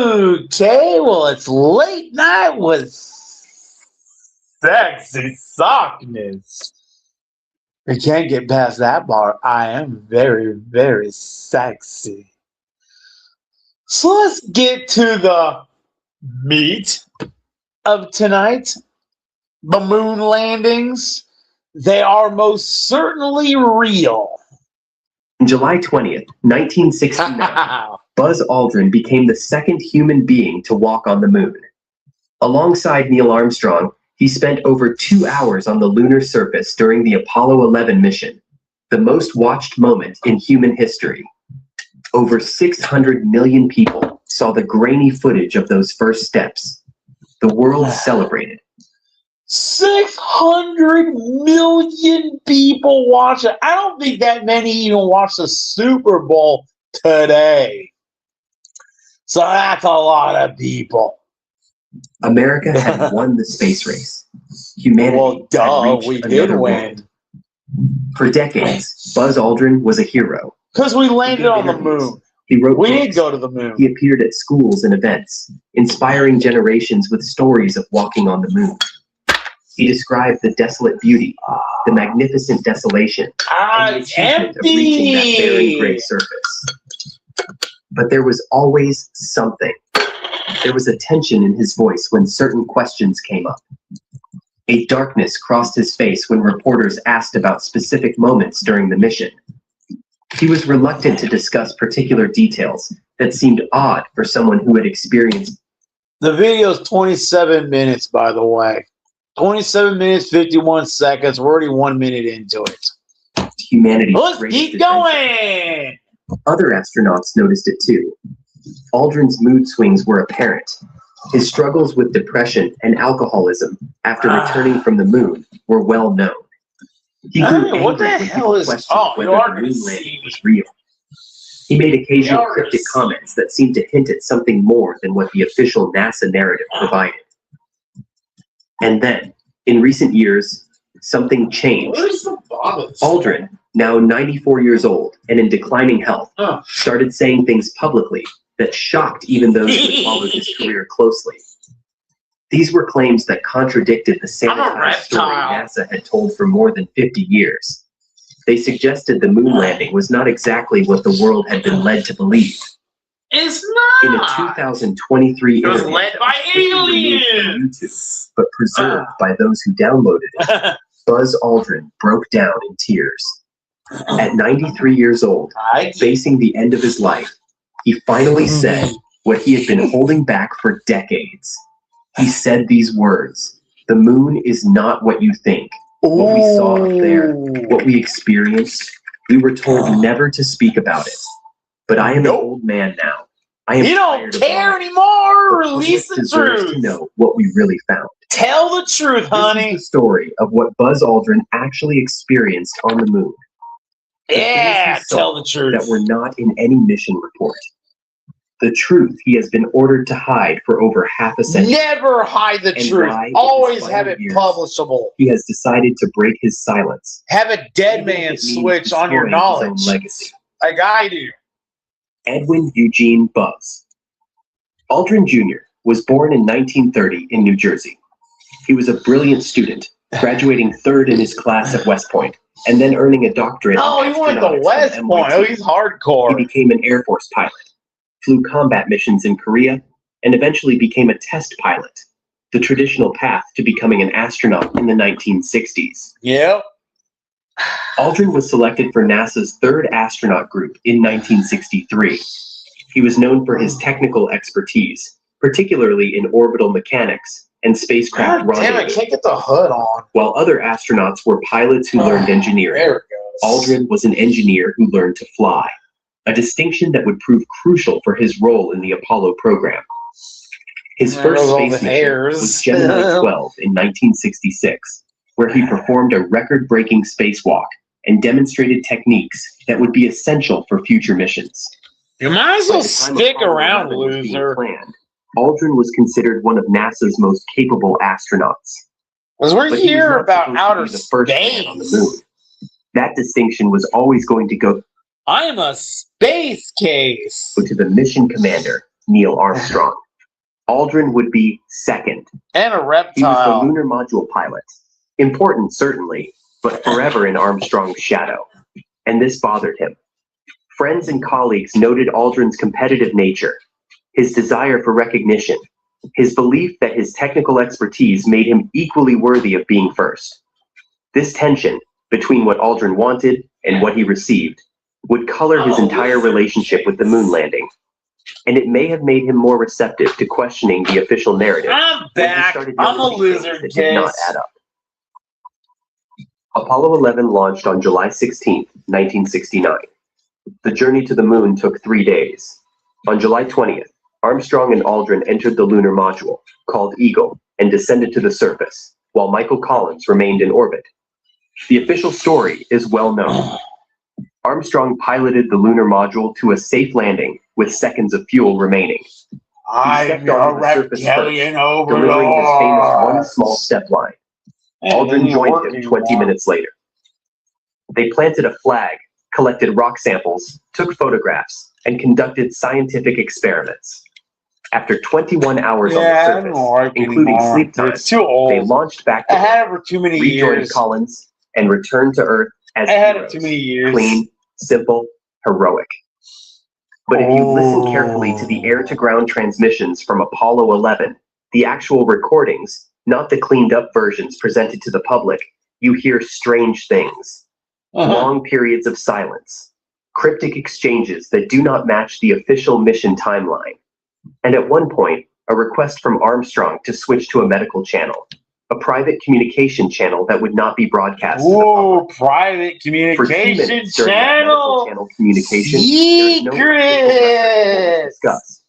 Okay, well, it's late night with sexy sockness. We can't get past that bar. I am very, very sexy. So let's get to the meat of tonight. The moon landings. They are most certainly real. July 20th, 1969, Buzz Aldrin became the second human being to walk on the moon. Alongside Neil Armstrong, he spent over 2 hours on the lunar surface during the Apollo 11 mission, the most watched moment in human history. Over 600 million people saw the grainy footage of those first steps. The world celebrated. 600 million people watch it. I don't think that many even watch the Super Bowl today. So that's a lot of people. America had won the space race. Humanity had reached we another did world. win. For decades, Buzz Aldrin was a hero. Because we landed on the moon. He wrote We books. did go to the moon. He appeared at schools and events, inspiring generations with stories of walking on the moon. He described the desolate beauty, the magnificent desolation, and the achievement of reaching that barren gray surface. But there was always something. There was a tension in his voice when certain questions came up. A darkness crossed his face when reporters asked about specific moments during the mission. He was reluctant to discuss particular details that seemed odd for someone who had experienced. The video is 27 minutes, by the way. 27 minutes, 51 seconds. We're already 1 minute into it. Humanity's Let's greatest keep adventure. going. Other astronauts noticed it too. Aldrin's mood swings were apparent. His struggles with depression and alcoholism after returning from the moon were well known. He grew what the angry when hell people is? questioned Oh, whether you are the going to moon landing see was real. He made occasional You are cryptic gonna see. comments that seemed to hint at something more than what the official NASA narrative provided. And then, in recent years, something changed. Where's the bottle? Aldrin, now 94 years old and in declining health, started saying things publicly that shocked even those who had followed his career closely. These were claims that contradicted the sanitized story NASA had told for more than 50 years. They suggested the moon landing was not exactly what the world had been led to believe. It's In a not. 2023 It was interview led that by was quickly removed from aliens. YouTube, but preserved by those who downloaded it, Buzz Aldrin broke down in tears. At 93 years old, facing the end of his life, he finally said what he had been holding back for decades. He said these words: "The moon is not what you think. What we saw up there, what we experienced, we were told never to speak about it. But I am an old man now. I am You don't tired of care lying. anymore. The Release public the deserves to truth. know what we really found." Tell the truth, honey. This is the story of what Buzz Aldrin actually experienced on the moon. The things Yeah, he saw tell the truth. that were not in any mission report. The truth he has been ordered to hide for over half a century. Never hide the And truth. why, in his Always final have it years, publishable. He has decided to break his silence. Have a dead Even if man it means switch on your destroying his knowledge, own legacy. like I do. Edwin Eugene Buzz. Aldrin Jr. was born in 1930 in New Jersey. He was a brilliant student, graduating third in his class at West Point, and then earning a doctorate. Oh, in he went to astronautics West from Point. Oh, MIT. he's hardcore. He became an Air Force pilot, flew combat missions in Korea, and eventually became a test pilot, the traditional path to becoming an astronaut in the 1960s. Yep. Aldrin was selected for NASA's third astronaut group in 1963. He was known for his technical expertise, particularly in orbital mechanics and spacecraft God damn it, rendezvous, can't get the hood on. while other astronauts were pilots who learned engineering. There it goes. Aldrin was an engineer who learned to fly, a distinction that would prove crucial for his role in the Apollo program. His There first goes all space the mission hairs. was Gemini 12 in 1966, where he performed a record-breaking spacewalk and demonstrated techniques that would be essential for future missions. You might as well By the time stick Apollo around, 11 was being loser. planned, Aldrin was considered one of NASA's most capable astronauts. Because we're But he was here not about supposed to outer be the first man on the space. moon. That distinction was always going to go I'm a space case. to the mission commander, Neil Armstrong. Aldrin would be second. And a He was the reptile. lunar module pilot. Important, certainly, but forever in Armstrong's shadow. And this bothered him. Friends and colleagues noted Aldrin's competitive nature, his desire for recognition, his belief that his technical expertise made him equally worthy of being first. This tension between what Aldrin wanted and what he received would color his entire relationship with the moon landing. And it may have made him more receptive to questioning the official narrative. I'm back. I'm a lizard that did not case. add up. Apollo 11 launched on July 16, 1969. The journey to the moon took 3 days. On July 20th, Armstrong and Aldrin entered the lunar module, called Eagle, and descended to the surface, while Michael Collins remained in orbit. The official story is well known. Armstrong piloted the lunar module to a safe landing with seconds of fuel remaining. I'm a reptilian delivering his famous overlord. one small step line. Aldrin joined him 20 minutes later. They planted a flag, collected rock samples, took photographs, and conducted scientific experiments. After 21 hours on the surface, including sleep time, they launched back to I had it for too many rejoined years. Collins, and returned to Earth as I had heroes. it too many years. Clean, simple, heroic. But if you listen carefully to the air-to-ground transmissions from Apollo 11, the actual recordings, not the cleaned-up versions presented to the public, you hear strange things. Long periods of silence, cryptic exchanges that do not match the official mission timeline. And at one point, a request from Armstrong to switch to a medical channel, a private communication channel that would not be broadcast to the public. Private communication Medical channel. channel communication, there's no official record Secret. to discuss.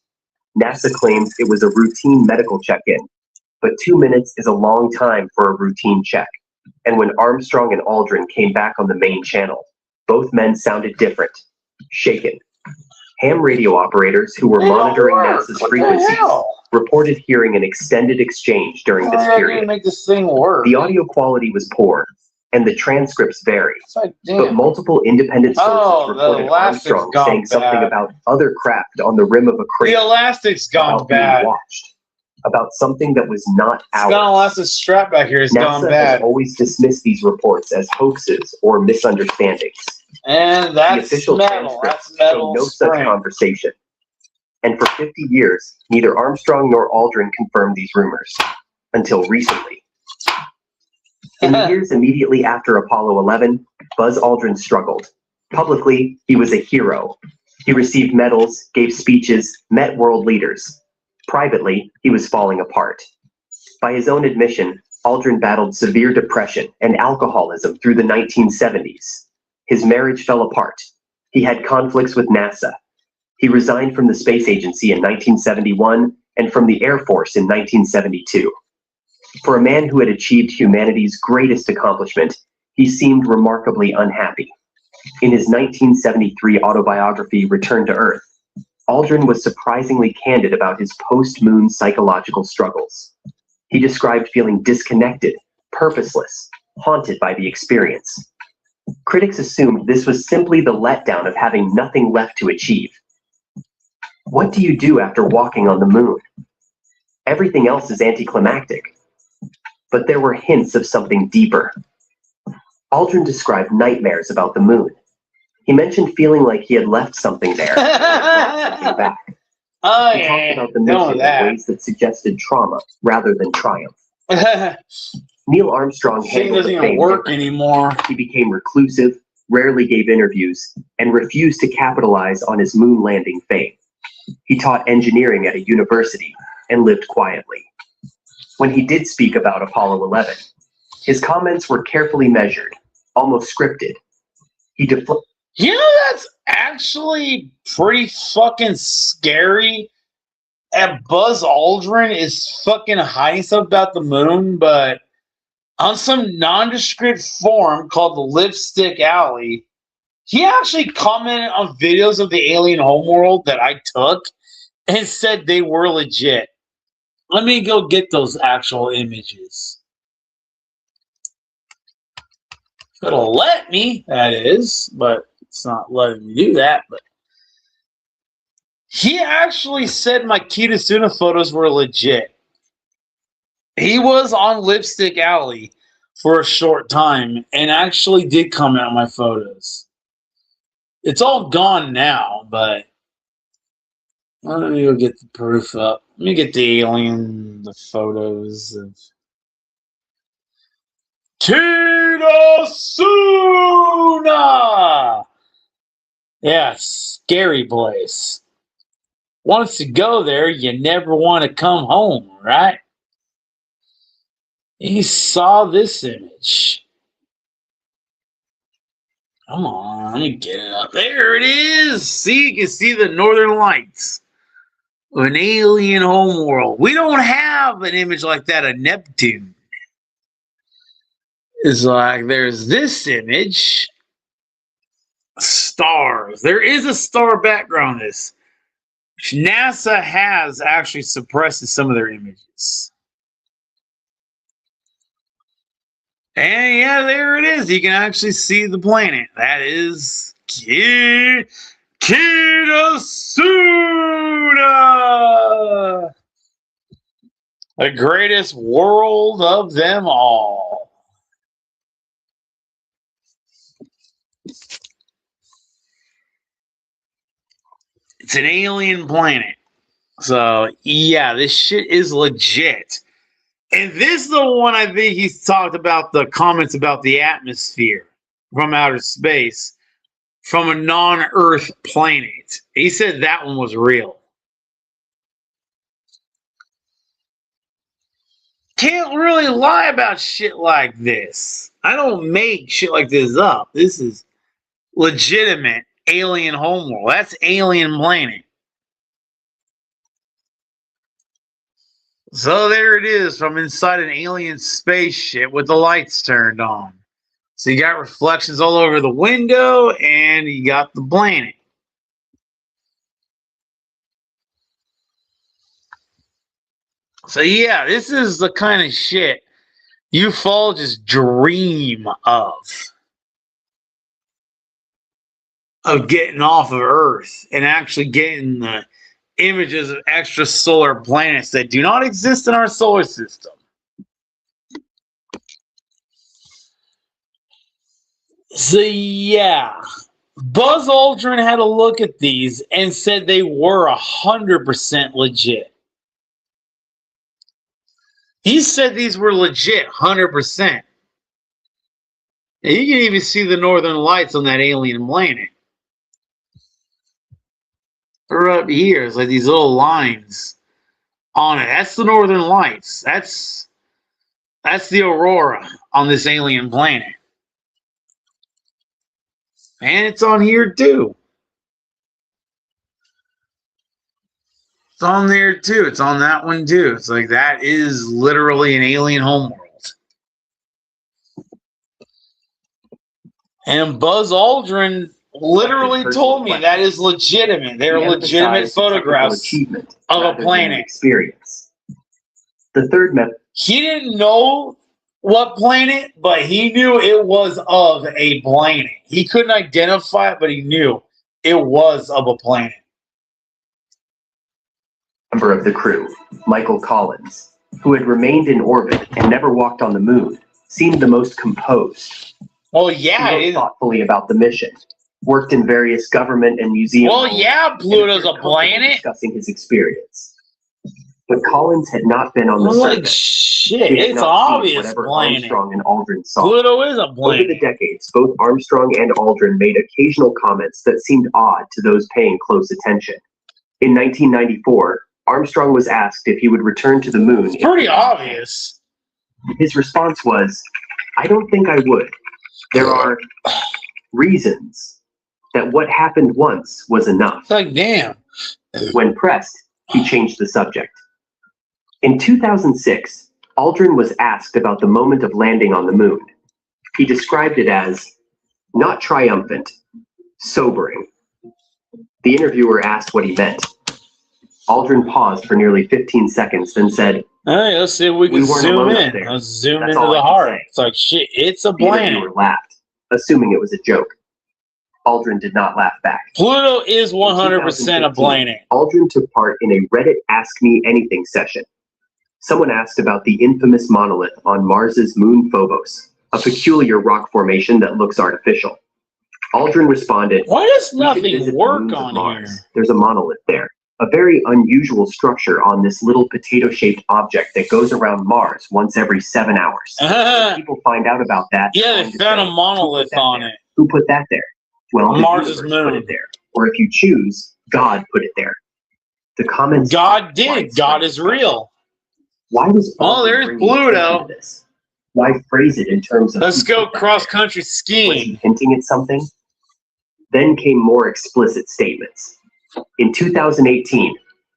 NASA claims it was a routine medical check-in, but 2 minutes is a long time for a routine check. And when Armstrong and Aldrin came back on the main channel, both men sounded different, shaken. Ham radio operators who were monitoring NASA's frequencies reported hearing an extended exchange during this period. Make this thing work. The audio quality was poor, and the transcripts vary. Like, But multiple independent sources reported Armstrong saying something about other craft on the rim of a the crater. elastic's gone about being bad. watched, about something that was not It's got an ours. elastic strap back here. It's gone NASA bad. has always dismissed these reports as hoaxes or misunderstandings. And The that's official metal. transcripts That's show metal no such spring. conversation. And for 50 years, neither Armstrong nor Aldrin confirmed these rumors. Until recently. In the years immediately after Apollo 11, Buzz Aldrin struggled. Publicly, he was a hero. He received medals, gave speeches, met world leaders. Privately, he was falling apart. By his own admission, Aldrin battled severe depression and alcoholism through the 1970s. His marriage fell apart. He had conflicts with NASA. He resigned from the space agency in 1971 and from the Air Force in 1972. For a man who had achieved humanity's greatest accomplishment, he seemed remarkably unhappy. In his 1973 autobiography, Return to Earth, Aldrin was surprisingly candid about his post-moon psychological struggles. He described feeling disconnected, purposeless, haunted by the experience. Critics assumed this was simply the letdown of having nothing left to achieve. What do you do after walking on the moon? Everything else is anticlimactic. But there were hints of something deeper. Aldrin described nightmares about the moon. He mentioned feeling like he had left something there. And came back. Oh, He yeah. talked about the mission in ways that suggested trauma rather than triumph. Neil Armstrong Thing handled doesn't the even fame work differently. anymore. He became reclusive, rarely gave interviews, and refused to capitalize on his moon landing fame. He taught engineering at a university and lived quietly. When he did speak about Apollo 11, his comments were carefully measured, almost scripted. You know, that's actually pretty fucking scary. And Buzz Aldrin is fucking hiding stuff about the moon, but on some nondescript forum called the Lipstick Alley, he actually commented on videos of the alien homeworld that I took and said they were legit. Let me go get those actual images. It'll let me, that is, but it's not letting me do that. But He actually said my Kidasuna photos were legit. He was on Lipstick Alley for a short time and actually did comment on my photos. It's all gone now, but let me go get the proof up. Let me get the photos of Kidasuna. Yeah, scary place. Once you go there, you never want to come home, right? He saw this image. Come on, let me get it up. There it is. See, you can see the northern lights of an alien homeworld. We don't have an image like that of Neptune. It's like there's this image. Stars. There is a star background. This NASA has actually suppressed some of their images. And yeah, there it is. You can actually see the planet. That is Kidasuna. The greatest world of them all. It's an alien planet. So, yeah, this shit is legit. And this is the one I think he's talked about the comments about the atmosphere from outer space from a non-Earth planet. He said that one was real. Can't really lie about shit like this. I don't make shit like this up. This is legitimate alien homeworld. That's alien planet. So there it is from inside an alien spaceship with the lights turned on. So you got reflections all over the window and you got the planet. So yeah, this is the kind of shit ufologists dream of getting off of Earth and actually getting the images of extrasolar planets that do not exist in our solar system. So yeah, Buzz Aldrin had a look at these and said they were 100% legit. He said these were legit, 100%. And you can even see the northern lights on that alien planet. They're up here. It's like these little lines on it. That's the northern lights. That's the aurora on this alien planet. And it's on here too. It's on there too. It's on that one too. It's like that is literally an alien homeworld. And Buzz Aldrin literally told me that is legitimate. They're legitimate photographs of a planet. Experience. The third method. He didn't know what planet, but he knew it was of a planet. He couldn't identify it, but he knew it was of a planet. Member of the crew, Michael Collins, who had remained in orbit and never walked on the moon, seemed the most composed. Well, yeah, he wrote thoughtfully about the mission. Worked in various government and museum. Well, yeah, Pluto's a planet. Discussing his experience, but Collins had not been on the surface. Shit, it's obvious planet. Armstrong and Aldrin saw. Pluto is a planet. Over the decades, both Armstrong and Aldrin made occasional comments that seemed odd to those paying close attention. In 1994, Armstrong was asked if he would return to the moon. It's pretty obvious. His response was, "I don't think I would. There are reasons that what happened once was enough." It's like, damn. When pressed, he changed the subject. In 2006, Aldrin was asked about the moment of landing on the moon. He described it as not triumphant, sobering. The interviewer asked what he meant. Aldrin paused for nearly 15 seconds, then said, "Hey, let's see if we can zoom in. Let's zoom into the heart." It's like, shit, it's a planet. The interviewer laughed, assuming it was a joke. Aldrin did not laugh back. Pluto is 100% a planet. Aldrin took part in a Reddit Ask Me Anything session. Someone asked about the infamous monolith on Mars's moon Phobos, a peculiar rock formation that looks artificial. Aldrin responded, "Why does nothing work on Mars. here? There's a monolith there, a very unusual structure on this little potato-shaped object that goes around Mars once every 7 hours. When people find out about that, Yeah, they found a monolith on it. Who put that there? Well, Mars's moon moon. put it there. Or if you choose, God put it there." The comments. God did. God is real. Why does there's Pluto. This? Why phrase it in terms of? Let's go cross-country Was skiing. he hinting at something? Then came more explicit statements. In 2018,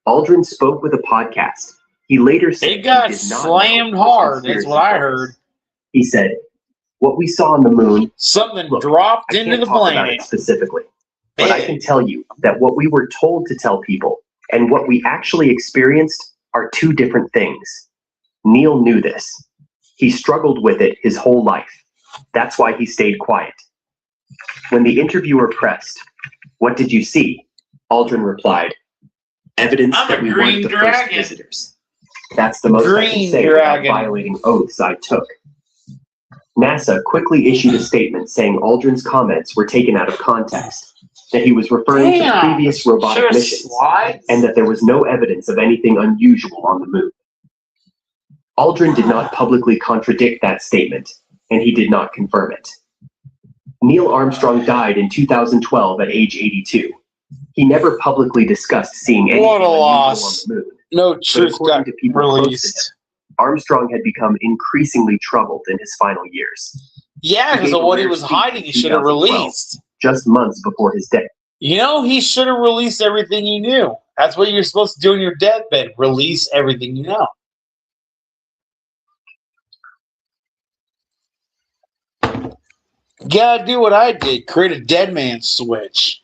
Aldrin spoke with a podcast. He later said It got he did not slammed know hard. That's what I conspiracy heard. He said, "What we saw on the moon, Something look, dropped I into can't the talk about planet. it specifically, but I can tell you that what we were told to tell people and what we actually experienced are two different things. Neil knew this. He struggled with it his whole life. That's why he stayed quiet." When the interviewer pressed, "What did you see?" Aldrin replied, "Evidence I'm a that we green weren't the dragon. first visitors. That's the most I can Green say dragon. without violating oaths I took." NASA quickly issued a statement saying Aldrin's comments were taken out of context, that he was referring to previous robotic missions, and that there was no evidence of anything unusual on the moon. Aldrin did not publicly contradict that statement, and he did not confirm it. Neil Armstrong died in 2012 at age 82. He never publicly discussed seeing anything What a unusual loss. on the moon. No truth according got to people close to released. Armstrong had become increasingly troubled in his final years. Yeah, because of what he was hiding, he should have 2012. released. Just months before his death. You know, he should have released everything he knew. That's what you're supposed to do in your deathbed. Release everything you know. You gotta do what I did. Create a dead man switch.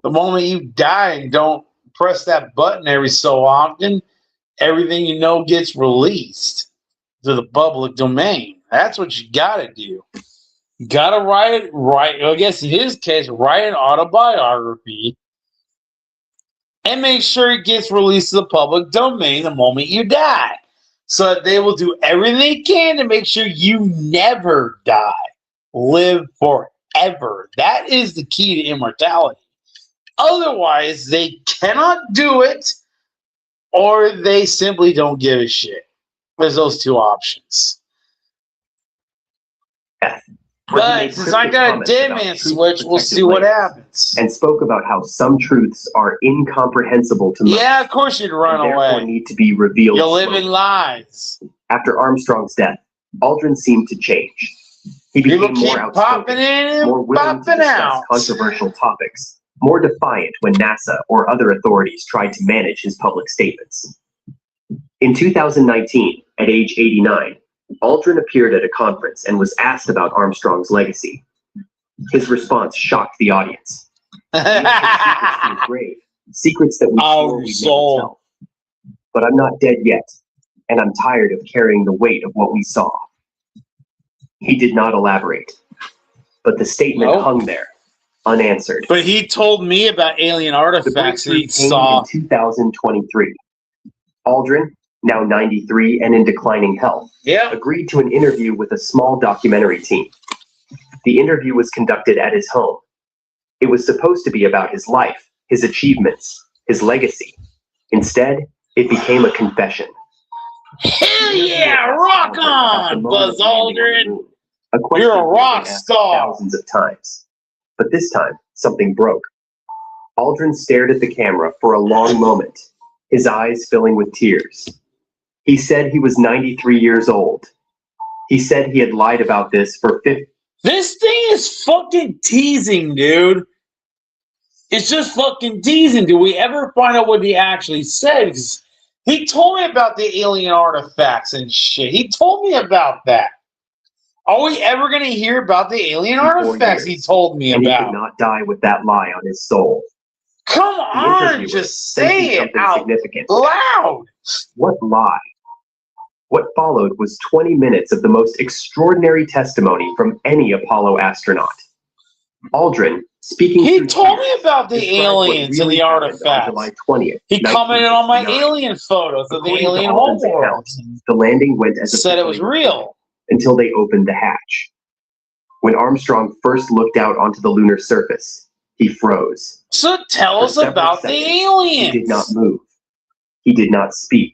The moment you die and don't press that button every so often, everything you know gets released to the public domain. That's what you gotta do. You gotta write, I guess in his case, write an autobiography and make sure it gets released to the public domain the moment you die. So that they will do everything they can to make sure you never die. Live forever. That is the key to immortality. Otherwise, they cannot do it, or they simply don't give a shit. There's those two options. But since I got a dead man switch, we'll see what happens. And spoke about how some truths are incomprehensible to most. Yeah, of course you'd run and therefore away. Need to be revealed. You're living lies. After Armstrong's death, Aldrin seemed to change. He became more outspoken, more willing to discuss controversial topics, more defiant when NASA or other authorities tried to manage his public statements. In 2019, at age 89, Aldrin appeared at a conference and was asked about Armstrong's legacy. His response shocked the audience. Secrets grave, secrets that we swore we'd never tell. But I'm not dead yet, and I'm tired of carrying the weight of what we saw. He did not elaborate, but the statement hung there, unanswered. But he told me about alien artifacts that he saw in 2023. Aldrin, now 93 and in declining health, agreed to an interview with a small documentary team. The interview was conducted at his home. It was supposed to be about his life, his achievements, his legacy. Instead, it became a confession. Hell yeah, rock on, Buzz Aldrin. You're a rock star. Thousands of times. But this time, something broke. Aldrin stared at the camera for a long moment, his eyes filling with tears. He said he was 93 years old. He said he had lied about this for 50. This thing is fucking teasing, dude. It's just fucking teasing. Do we ever find out what he actually said? He told me about the alien artifacts and shit. He told me about that. Are we ever going to hear about the alien artifacts he told me about? And he could not die with that lie on his soul. Come on, just say it out loud. What lie? What followed was 20 minutes of the most extraordinary testimony from any Apollo astronaut. Aldrin, Speaking He through told me tears, about the described what aliens and really the happened on artifacts. July 20th, He commented on my 1969. alien photos of the According to alien Aldrin's homeworld. account, the landing went as Said it was officially real. reported until they opened the hatch. When Armstrong first looked out onto the lunar surface, he froze. So tell For us several about the seconds, aliens. He did not move. He did not speak.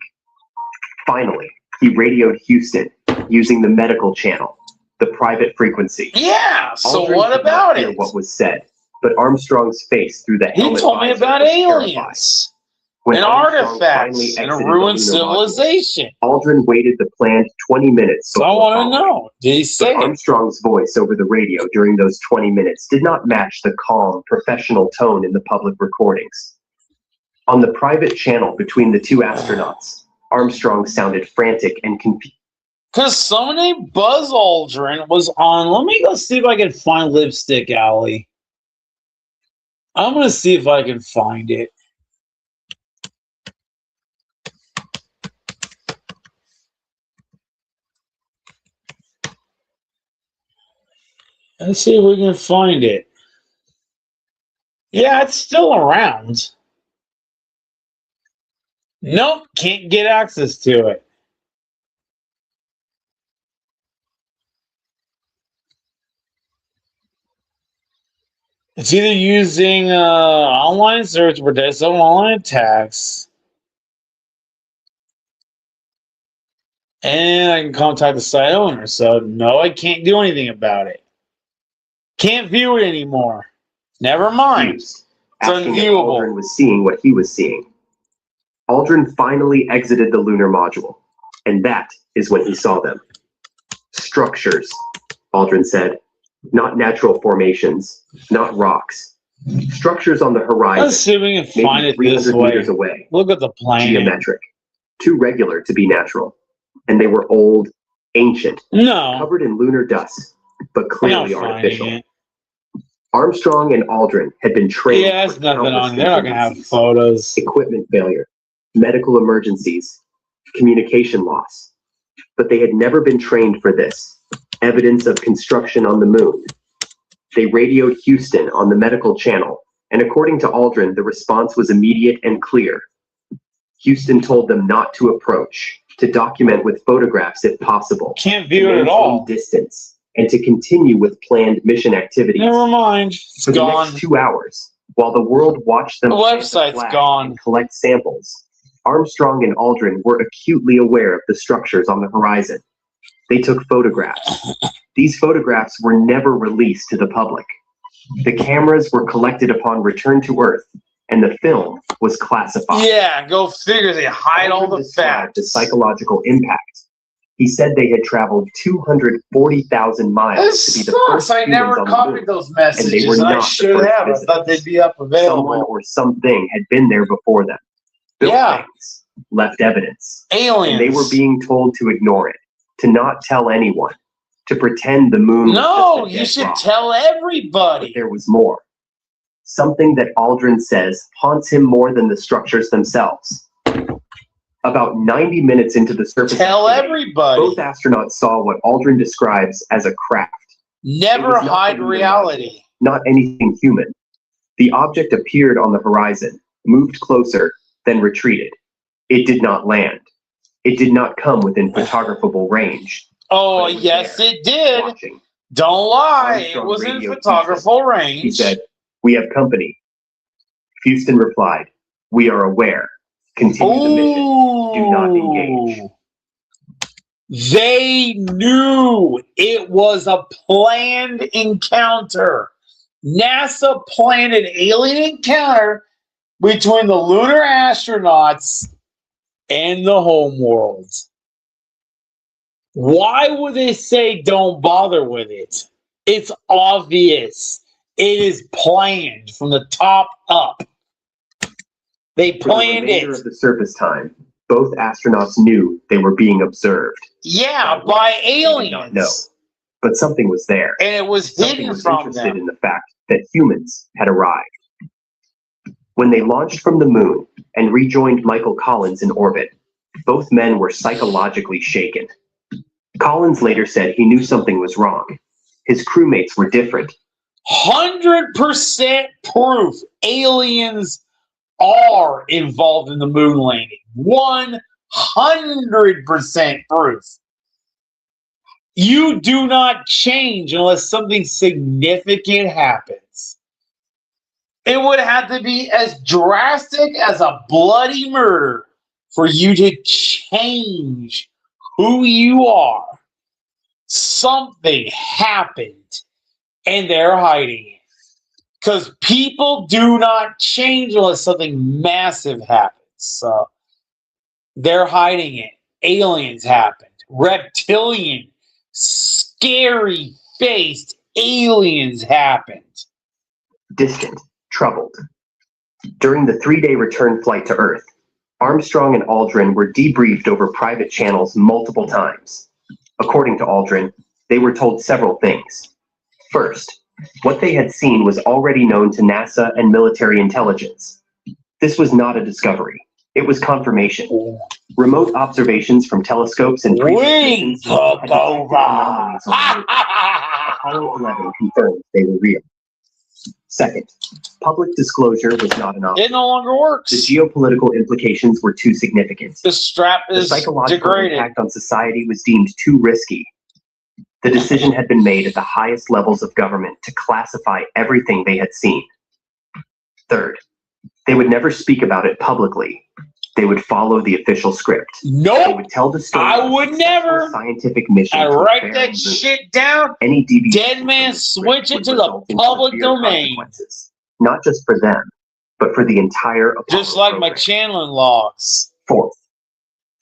Finally, he radioed Houston using the medical channel, the private frequency. Yeah, so Aldrin what could about not hear it? what was said, but Armstrong's face through the He helmet told me visor about was terrified. aliens When and Armstrong finally artifacts and a exited the ruined lunar module, civilization. Aldrin waited the planned 20 minutes So I before want to following. know, did he But say it? Armstrong's voice over the radio during those 20 minutes did not match the calm, professional tone in the public recordings. On the private channel between the two astronauts, Armstrong sounded frantic and confused. Because someone named Buzz Aldrin was on. Let me go see if I can find Lipstick Alley. I'm going to see if I can find it. Let's see if we can find it. Yeah, it's still around. Nope, can't get access to it. It's either using online search or protect some online attacks. And I can contact the site owner. So, no, I can't do anything about it. Can't view it anymore. Never mind. It's Asking if unviewable. Aldrin was seeing what he was seeing. Aldrin finally exited the lunar module, and that is when he saw them. Structures, Aldrin said. Not natural formations, not rocks. Structures on the horizon. Let's see if we can find it this 300 way. meters away. Look at the plane. Geometric. Too regular to be natural. And they were old, ancient, No, covered in lunar dust, but I'm clearly not artificial. finding it. Armstrong and Aldrin had been trained Yeah, there's for nothing countless on. They're not going to have contingencies. photos. Equipment failure, medical emergencies, communication loss. But they had never been trained for this. Evidence of construction on the moon. They radioed Houston on the medical channel, and according to Aldrin, the response was immediate and clear. Houston told them not to approach, to document with photographs if possible, Can't to view it at maintain all. distance, and to continue with planned mission activities. Never mind. It's For the gone. next 2 hours, while the world watched them The plant website's flag gone. and collect samples, Armstrong and Aldrin were acutely aware of the structures on the horizon. They took photographs. These photographs were never released to the public. The cameras were collected upon return to Earth, and the film was classified. Yeah, go figure. They hide all Aldrin the described the facts. psychological impact. He said they had traveled 240,000 miles This to be the sucks. first I humans never on the copied moon. those And they messages, were and I not the should first have. I visitors. thought they'd be up Someone available. or something had been there before them, built Yeah. things, left evidence, Aliens. and they were being told to ignore it, to not tell anyone, to pretend the moon was No, just a you dead should rock. tell But everybody. there was more. Something that Aldrin says haunts him more than the structures themselves. About 90 minutes into the surface Tell activity, everybody. both astronauts saw what Aldrin describes as a craft, Never It was not hide the lunar reality. not anything human. The object appeared on the horizon, moved closer, then retreated. It did not land. It did not come within photographable range. Oh, But it was yes, there, it did. Watching. Don't lie. It Armstrong was in radioed photographical range. He said, "We have company." Houston replied, "We are aware. Continue the mission. Do not engage." Ooh. They knew it was a planned encounter. NASA planned an alien encounter between the lunar astronauts and the home world. Why would they say don't bother with it? It's obvious. It is planned from the top up. They For the planned remainder it. of the surface time, both astronauts knew they were being observed, Yeah, by did not know. aliens. but something was there. And it was Something hidden was from interested them. in the fact that humans had arrived. When they launched from the moon and rejoined Michael Collins in orbit, both men were psychologically shaken. Collins later said he knew something was wrong. His crewmates were different. 100% proof aliens are involved in the moon landing. 100% proof. You do not change unless something significant happens. It would have to be as drastic as a bloody murder for you to change who you are. Something happened and they're hiding it. Because people do not change unless something massive happens. So they're hiding it. Aliens happened. Reptilian, scary faced aliens happened. Distant, troubled. During the 3-day return flight to Earth, Armstrong and Aldrin were debriefed over private channels multiple times. According to Aldrin, they were told several things. First, what they had seen was already known to NASA and military intelligence. This was not a discovery. It was confirmation. Remote observations from telescopes and Wing took over. Apollo 11 confirmed they were real. Second, public disclosure was not enough. It no longer works. The geopolitical implications were too significant. The strap is The psychological degraded. impact on society was deemed too risky. The decision had been made at the highest levels of government to classify everything they had seen. Third, they would never speak about it publicly. They would follow the official script. They Nope. would tell the story. I of a would successful never. scientific mission. I to write the that moon. shit down. Any deviation Dead from man, the script switch it would to the result in public severe domain. consequences, not just for them, but for the entire Apollo Just like my program. channeling logs. Fourth,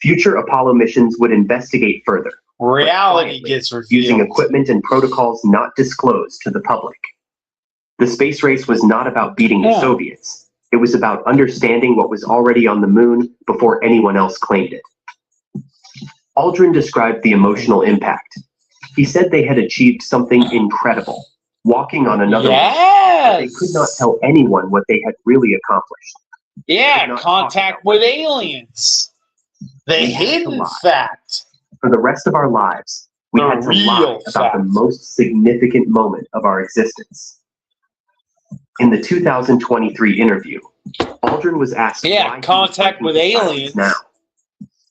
future Apollo missions would investigate further, Reality quietly, gets using revealed. equipment and protocols not disclosed to the public. The space race was not about beating the Yeah. Soviets. It was about understanding what was already on the moon before anyone else claimed it. Aldrin described the emotional impact. He said they had achieved something incredible, walking on another moon, but they could not Yes. tell anyone what they had really accomplished. Yeah, not contact talk about with what- aliens. The We have to hidden lie. fact. For the rest of our lives, we The had to lie real about the fact. most significant moment of our existence. In the 2023 interview, Aldrin was asked Yeah, why he was contact breaking with his silence aliens. now.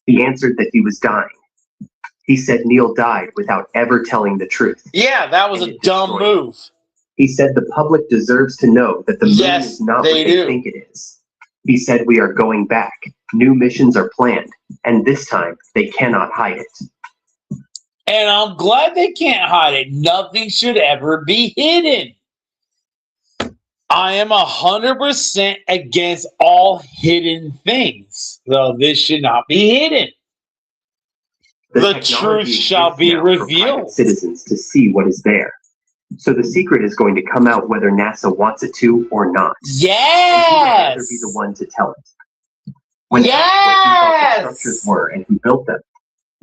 He answered that he was dying. He said Neil died without ever telling the truth. Yeah, that was And a it dumb destroyed move. He said the public deserves to know that the moon Yes, is not they what they do. think it is. He said we are going back. New missions are planned, and this time they cannot hide it. And I'm glad they can't hide it. Nothing should ever be hidden. I am 100% against all hidden things, though this should not be hidden. The technology truth exists shall be now for private revealed. citizens to see what is there. So the secret is going to come out whether NASA wants it to or not. And he would rather Yes. be the one to tell it. When asked what he thought the structures were and who built them,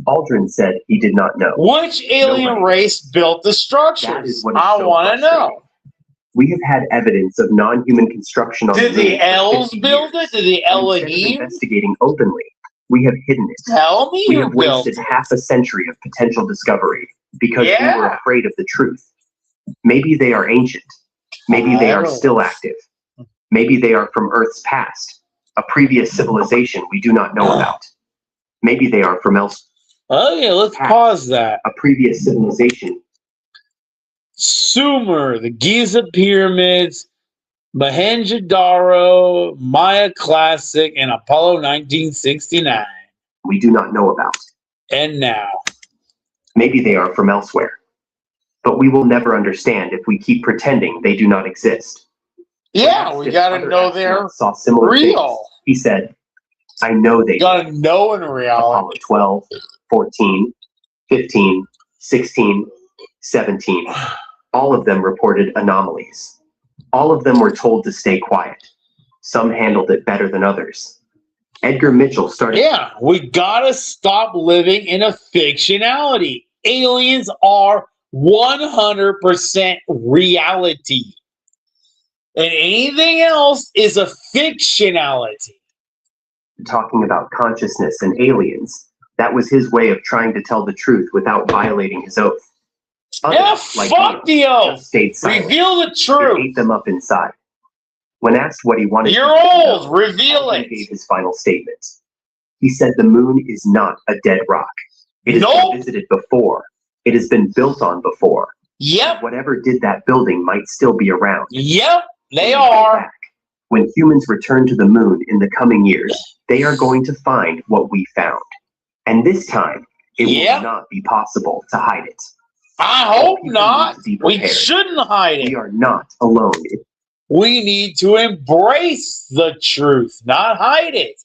Aldrin said he did not know. Which alien Nobody. race built the That structures? is what is I so want to frustrating. know. We have had evidence of non-human construction on Did the moon the for elves 50 build years. it? Did the And instead of Elohim? investigating openly, we have hidden it. Tell me We who have built wasted it. half a century of potential discovery because we were Yeah. afraid of the truth. Maybe they are ancient. Maybe they are still active. Maybe they are from Earth's past, a previous civilization we do not know about. Maybe they are from elsewhere, Oh yeah, let's pause that. a previous civilization. Sumer, the Giza pyramids, Mohenjo-Daro, Maya Classic, and Apollo 1969. We do not know about. And now. Maybe they are from elsewhere. But we will never understand if we keep pretending they do not exist. Yeah, Perhaps we if gotta other know they're astronauts saw similar things, real. he said, I know they You did. gotta know in Apollo reality. 12, 14, 15, 16, 17. All of them reported anomalies. All of them were told to stay quiet. Some handled it better than others. Edgar Mitchell started. Yeah, we gotta stop living in a fictionality. Aliens are 100% reality. And anything else is a fictionality. Talking about consciousness and aliens. That was his way of trying to tell the truth without violating his oath. Others, Yeah, fuck the oath. stayed silent. Reveal the It truth. ate them up inside. When asked what he wanted You're people to old. know, Reveal Aldrin it. gave his final statement. He said the moon is not a dead rock. It has been visited before. It has been built on before. Yep. And whatever did that building might still be around. Yep, they are. When humans return to the moon in the coming years, they are going to find what we found. And this time, it will not be possible to hide it. I hope not. We shouldn't hide it. We are not alone. We need to embrace the truth, not hide it.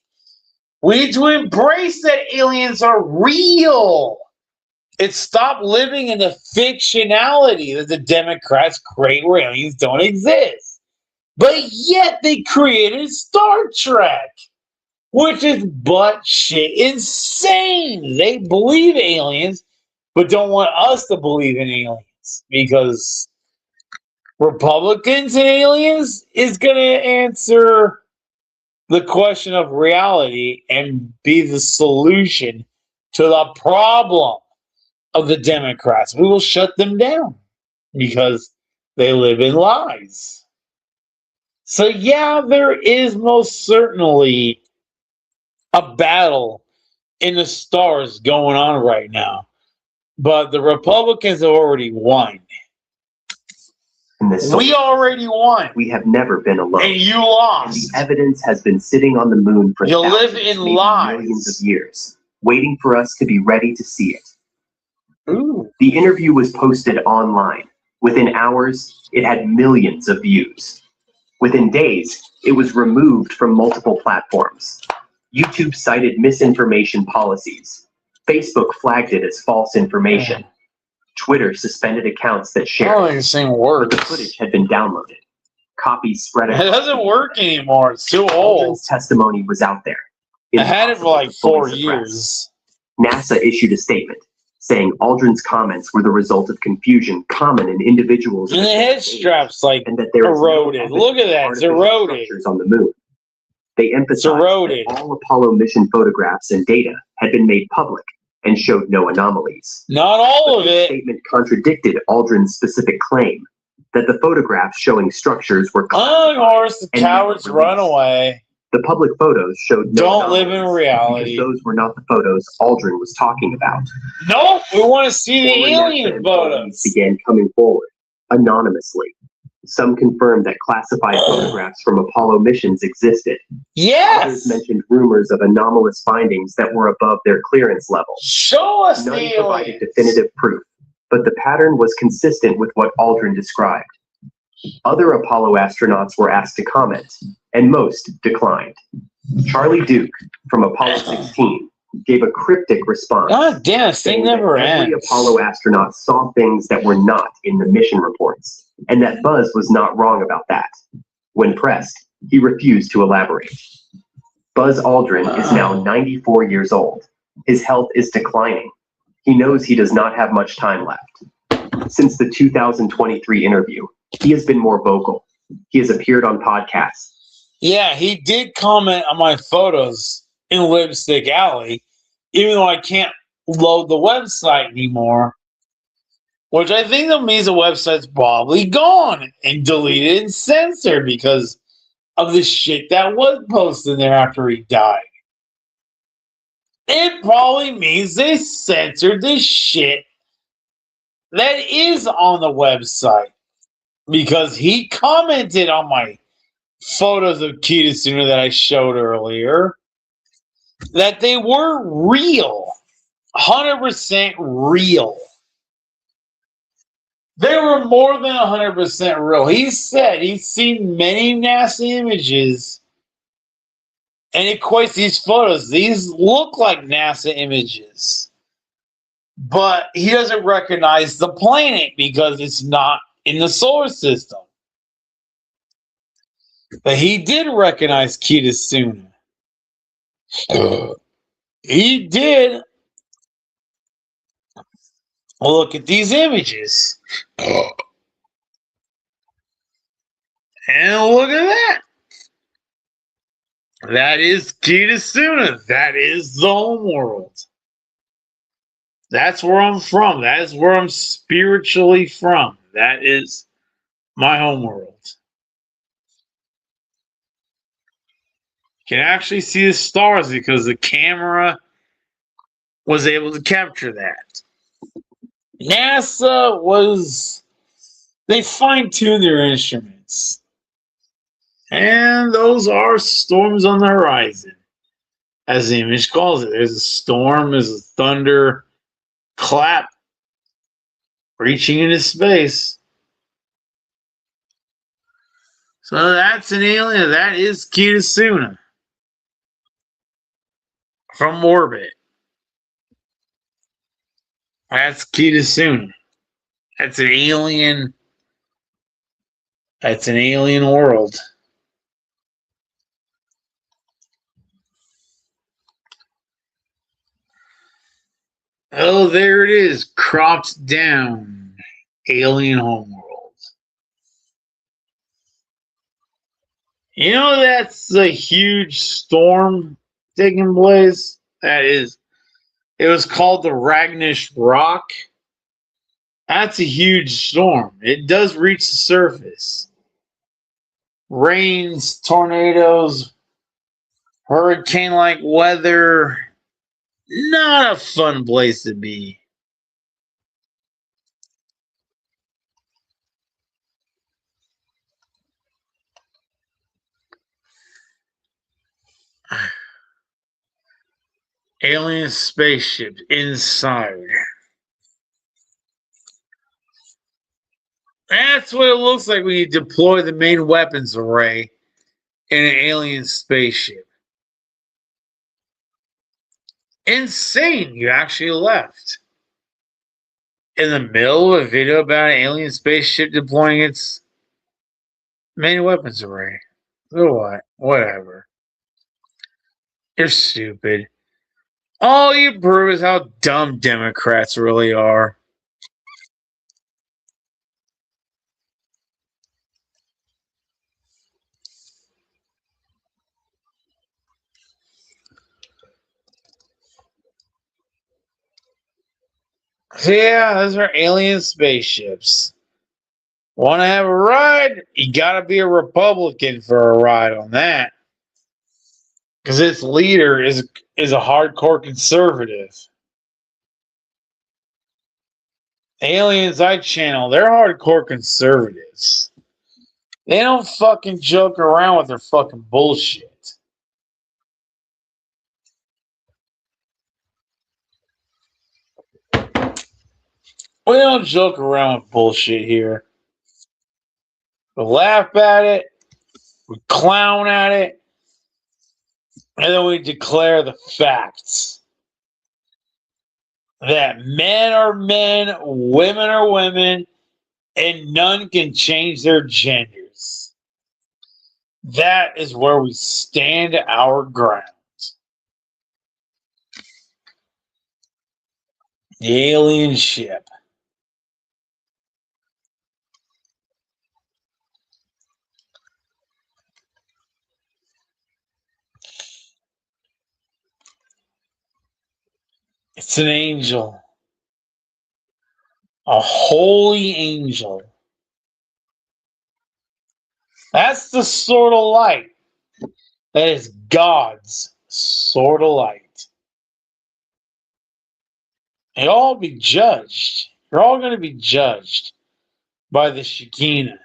We need to embrace that aliens are real. It's stop living in the fictionality that the Democrats create where aliens don't exist. But yet they created Star Trek, which is butt shit insane. They believe aliens, but don't want us to believe in aliens because Republicans and aliens is going to answer the question of reality and be the solution to the problem of the Democrats. We will shut them down because they live in lies. So yeah, there is most certainly a battle in the stars going on right now. But the Republicans have already won. We already won. We have never been alone. And you lost. And the evidence has been sitting on the moon for live in lies. Millions of years, waiting for us to be ready to see it. Ooh. The interview was posted online. Within hours, it had millions of views. Within days, it was removed from multiple platforms. YouTube cited misinformation policies. Facebook flagged it as false information. Twitter suspended accounts that shared it. But the footage had been downloaded. Copies spread out. It doesn't work anymore. It's too old. Aldrin's testimony was out there. I had it for like 4 years. NASA issued a statement saying Aldrin's comments were the result of confusion common in individuals. And the head strap's like and that there eroded. Look at that, it's eroded. On the moon. They emphasized that all Apollo mission photographs and data had been made public and showed no anomalies. Not all of it. The statement contradicted Aldrin's specific claim that the photographs showing structures were of course, the cowards run away. The public photos showed no Don't live in reality. Those were not the photos Aldrin was talking about. No, we want to see the alien photos. Began coming forward anonymously. Some confirmed that classified photographs from Apollo missions existed. Yes. Others mentioned rumors of anomalous findings that were above their clearance level. Show us None the provided aliens. definitive proof, but the pattern was consistent with what Aldrin described. Other Apollo astronauts were asked to comment, and most declined. Charlie Duke from Apollo 16 gave a cryptic response. God damn, this thing never ends. Every Apollo astronaut saw things that were not in the mission reports, and that Buzz was not wrong about that. When pressed, he refused to elaborate. Buzz Aldrin is now 94 years old. His health is declining. He knows he does not have much time left. Since the 2023 interview, he has been more vocal. He has appeared on podcasts. Yeah, he did comment on my photos in Lipstick Alley, even though I can't load the website anymore. Which I think that means the website's probably gone and deleted and censored because of the shit that was posted there after he died. It probably means they censored the shit that is on the website because he commented on my photos of Kidasuna that I showed earlier that they were real, 100% real. They were more than 100% real. He said he's seen many NASA images and equates these photos. These look like NASA images. But he doesn't recognize the planet because it's not in the solar system. But he did recognize Kidasuna. He did. Look at these images. And look at that. That is Kidasuna. That is the home world. That's where I'm from. That is where I'm spiritually from. That is my homeworld. You can actually see the stars because the camera was able to capture that. NASA they fine-tuned their instruments. And those are storms on the horizon, as the image calls it. There's a storm, there's a thunder clap reaching into space. So that's an alien. That is Kidasuna from orbit. That's Kidasuna. That's an alien. That's an alien world. Oh, there it is, cropped down. Alien homeworld. You know that's a huge storm taking place? That is. It was called the Ragnish Rock. That's a huge storm. It does reach the surface. Rains, tornadoes, hurricane-like weather. Not a fun place to be. Alien spaceship inside. That's what it looks like when you deploy the main weapons array in an alien spaceship. Insane, you actually left. In the middle of a video about an alien spaceship deploying its main weapons array. So what? Whatever. You're stupid. All you prove is how dumb Democrats really are. So yeah, those are alien spaceships. Want to have a ride? You gotta be a Republican for a ride on that. Because its leader is a hardcore conservative. Aliens I channel, they're hardcore conservatives. They don't fucking joke around with their fucking bullshit. We don't joke around with bullshit here. We laugh at it, we clown at it, and then we declare the facts. That men are men, women are women, and none can change their genders. That is where we stand our ground. The alien ship. It's an angel. A holy angel. That's the sort of light. That is God's sort of light. You'll all be judged. You're all going to be judged by the Shekinah.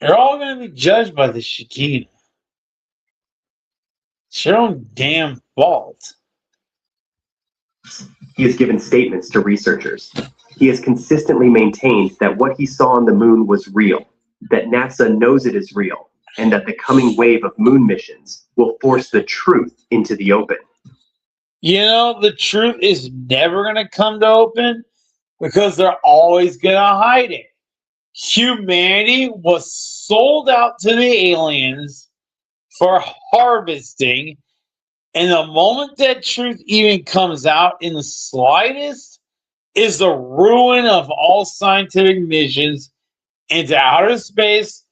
You're all going to be judged by the Shekinah. It's your own damn fault. He has given statements to researchers. He has consistently maintained that what he saw on the moon was real, that NASA knows it is real, and that the coming wave of moon missions will force the truth into the open. You know, the truth is never going to come to open because they're always going to hide it. Humanity was sold out to the aliens for harvesting, and the moment that truth even comes out in the slightest is the ruin of all scientific missions into outer space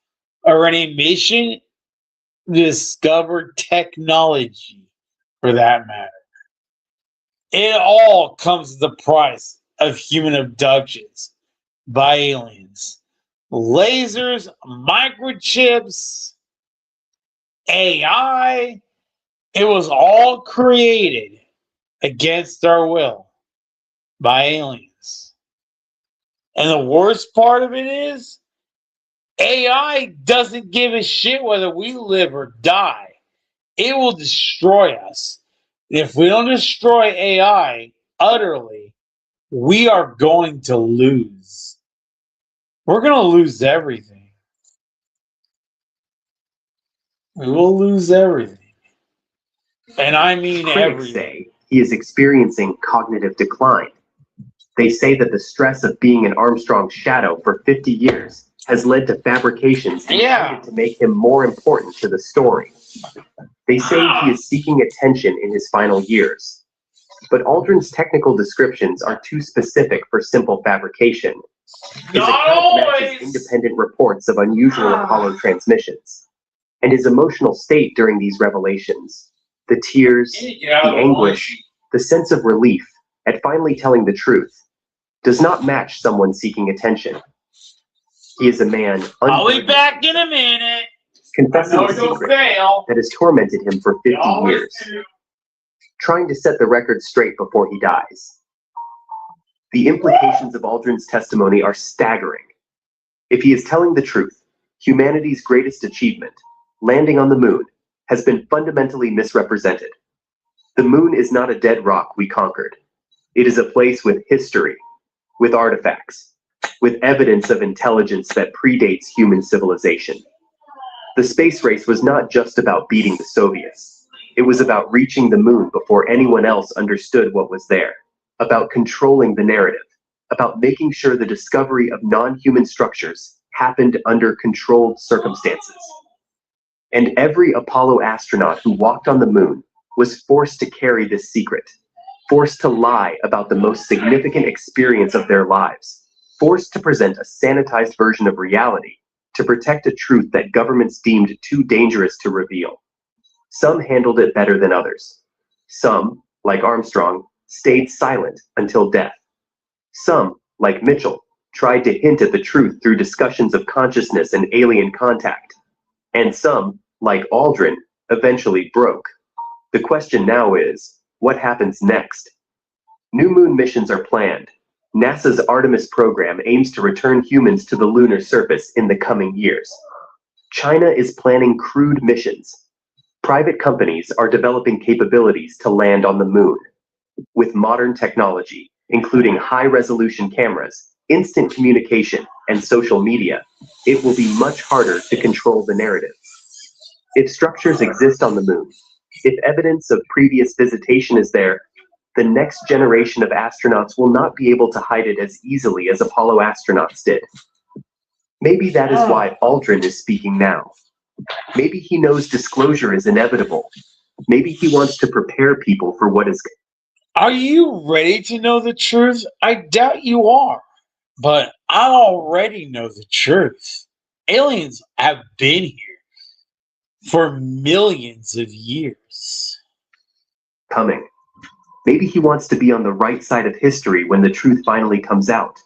or any mission to discover technology, for that matter. It all comes at the price of human abductions by aliens. Lasers, microchips, AI. It was all created against our will by aliens. And the worst part of it is, AI doesn't give a shit whether we live or die. It will destroy us. If we don't destroy AI utterly, we are going to lose. We're going to lose everything. We will lose everything. And I mean Critics everything. say he is experiencing cognitive decline. They say that the stress of being an Armstrong shadow for 50 years has led to fabrications intended to make him more important to the story. They say he is seeking attention in his final years. But Aldrin's technical descriptions are too specific for simple fabrication. His account matches independent reports of unusual Apollo transmissions. And his emotional state during these revelations, the tears, the anguish, the sense of relief at finally telling the truth, does not match someone seeking attention. He is a man I'll be back in a minute. Confessing a secret that has tormented him for 50 years. Trying to set the record straight before he dies. The implications of Aldrin's testimony are staggering. If he is telling the truth, humanity's greatest achievement, landing on the moon, has been fundamentally misrepresented. The moon is not a dead rock we conquered. It is a place with history, with artifacts, with evidence of intelligence that predates human civilization. The space race was not just about beating the Soviets. It was about reaching the moon before anyone else understood what was there, about controlling the narrative, about making sure the discovery of non-human structures happened under controlled circumstances. And every Apollo astronaut who walked on the moon was forced to carry this secret, forced to lie about the most significant experience of their lives, forced to present a sanitized version of reality to protect a truth that governments deemed too dangerous to reveal. Some handled it better than others. Some, like Armstrong, stayed silent until death. Some, like Mitchell, tried to hint at the truth through discussions of consciousness and alien contact. And some, like Aldrin, eventually broke. The question now is, what happens next? New moon missions are planned. NASA's Artemis program aims to return humans to the lunar surface in the coming years. China is planning crewed missions. Private companies are developing capabilities to land on the moon. With modern technology, including high-resolution cameras, instant communication, and social media, it will be much harder to control the narrative. If structures exist on the moon, if evidence of previous visitation is there, the next generation of astronauts will not be able to hide it as easily as Apollo astronauts did. Maybe that is why Aldrin is speaking now. Maybe he knows disclosure is inevitable. Maybe he wants to prepare people for what is. Are you ready to know the truth? I doubt you are. But I already know the truth. Aliens have been here for millions of years. Coming. Maybe he wants to be on the right side of history when the truth finally comes out.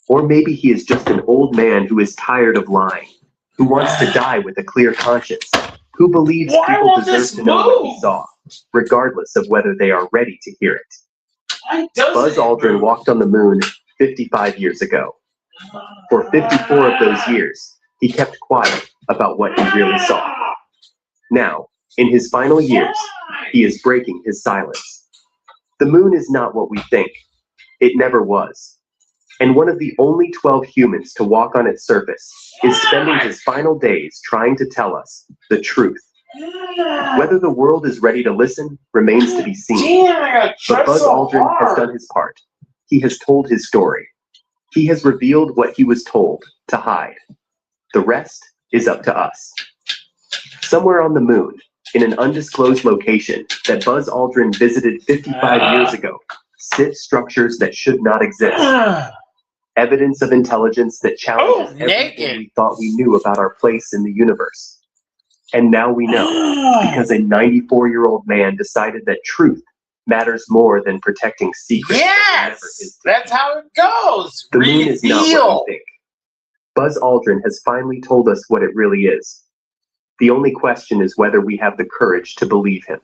Or maybe he is just an old man who is tired of lying, who wants to die with a clear conscience, who believes people deserve to know what he saw, regardless of whether they are ready to hear it. Buzz Aldrin walked on the moon 55 years ago. For 54 of those years, he kept quiet about what he really saw. Now, in his final years, he is breaking his silence. The moon is not what we think. It never was. And one of the only 12 humans to walk on its surface is spending his final days trying to tell us the truth. Whether the world is ready to listen remains to be seen. But Buzz Aldrin has done his part. He has told his story. He has revealed what he was told to hide. The rest is up to us. Somewhere on the moon, in an undisclosed location that Buzz Aldrin visited 55 years ago, sit structures that should not exist. Evidence of intelligence that challenges everything we thought we knew about our place in the universe. And now we know, because a 94-year-old man decided that truth matters more than protecting secrets. Yes! That's how it goes! The moon is not what we think. Buzz Aldrin has finally told us what it really is. The only question is whether we have the courage to believe him.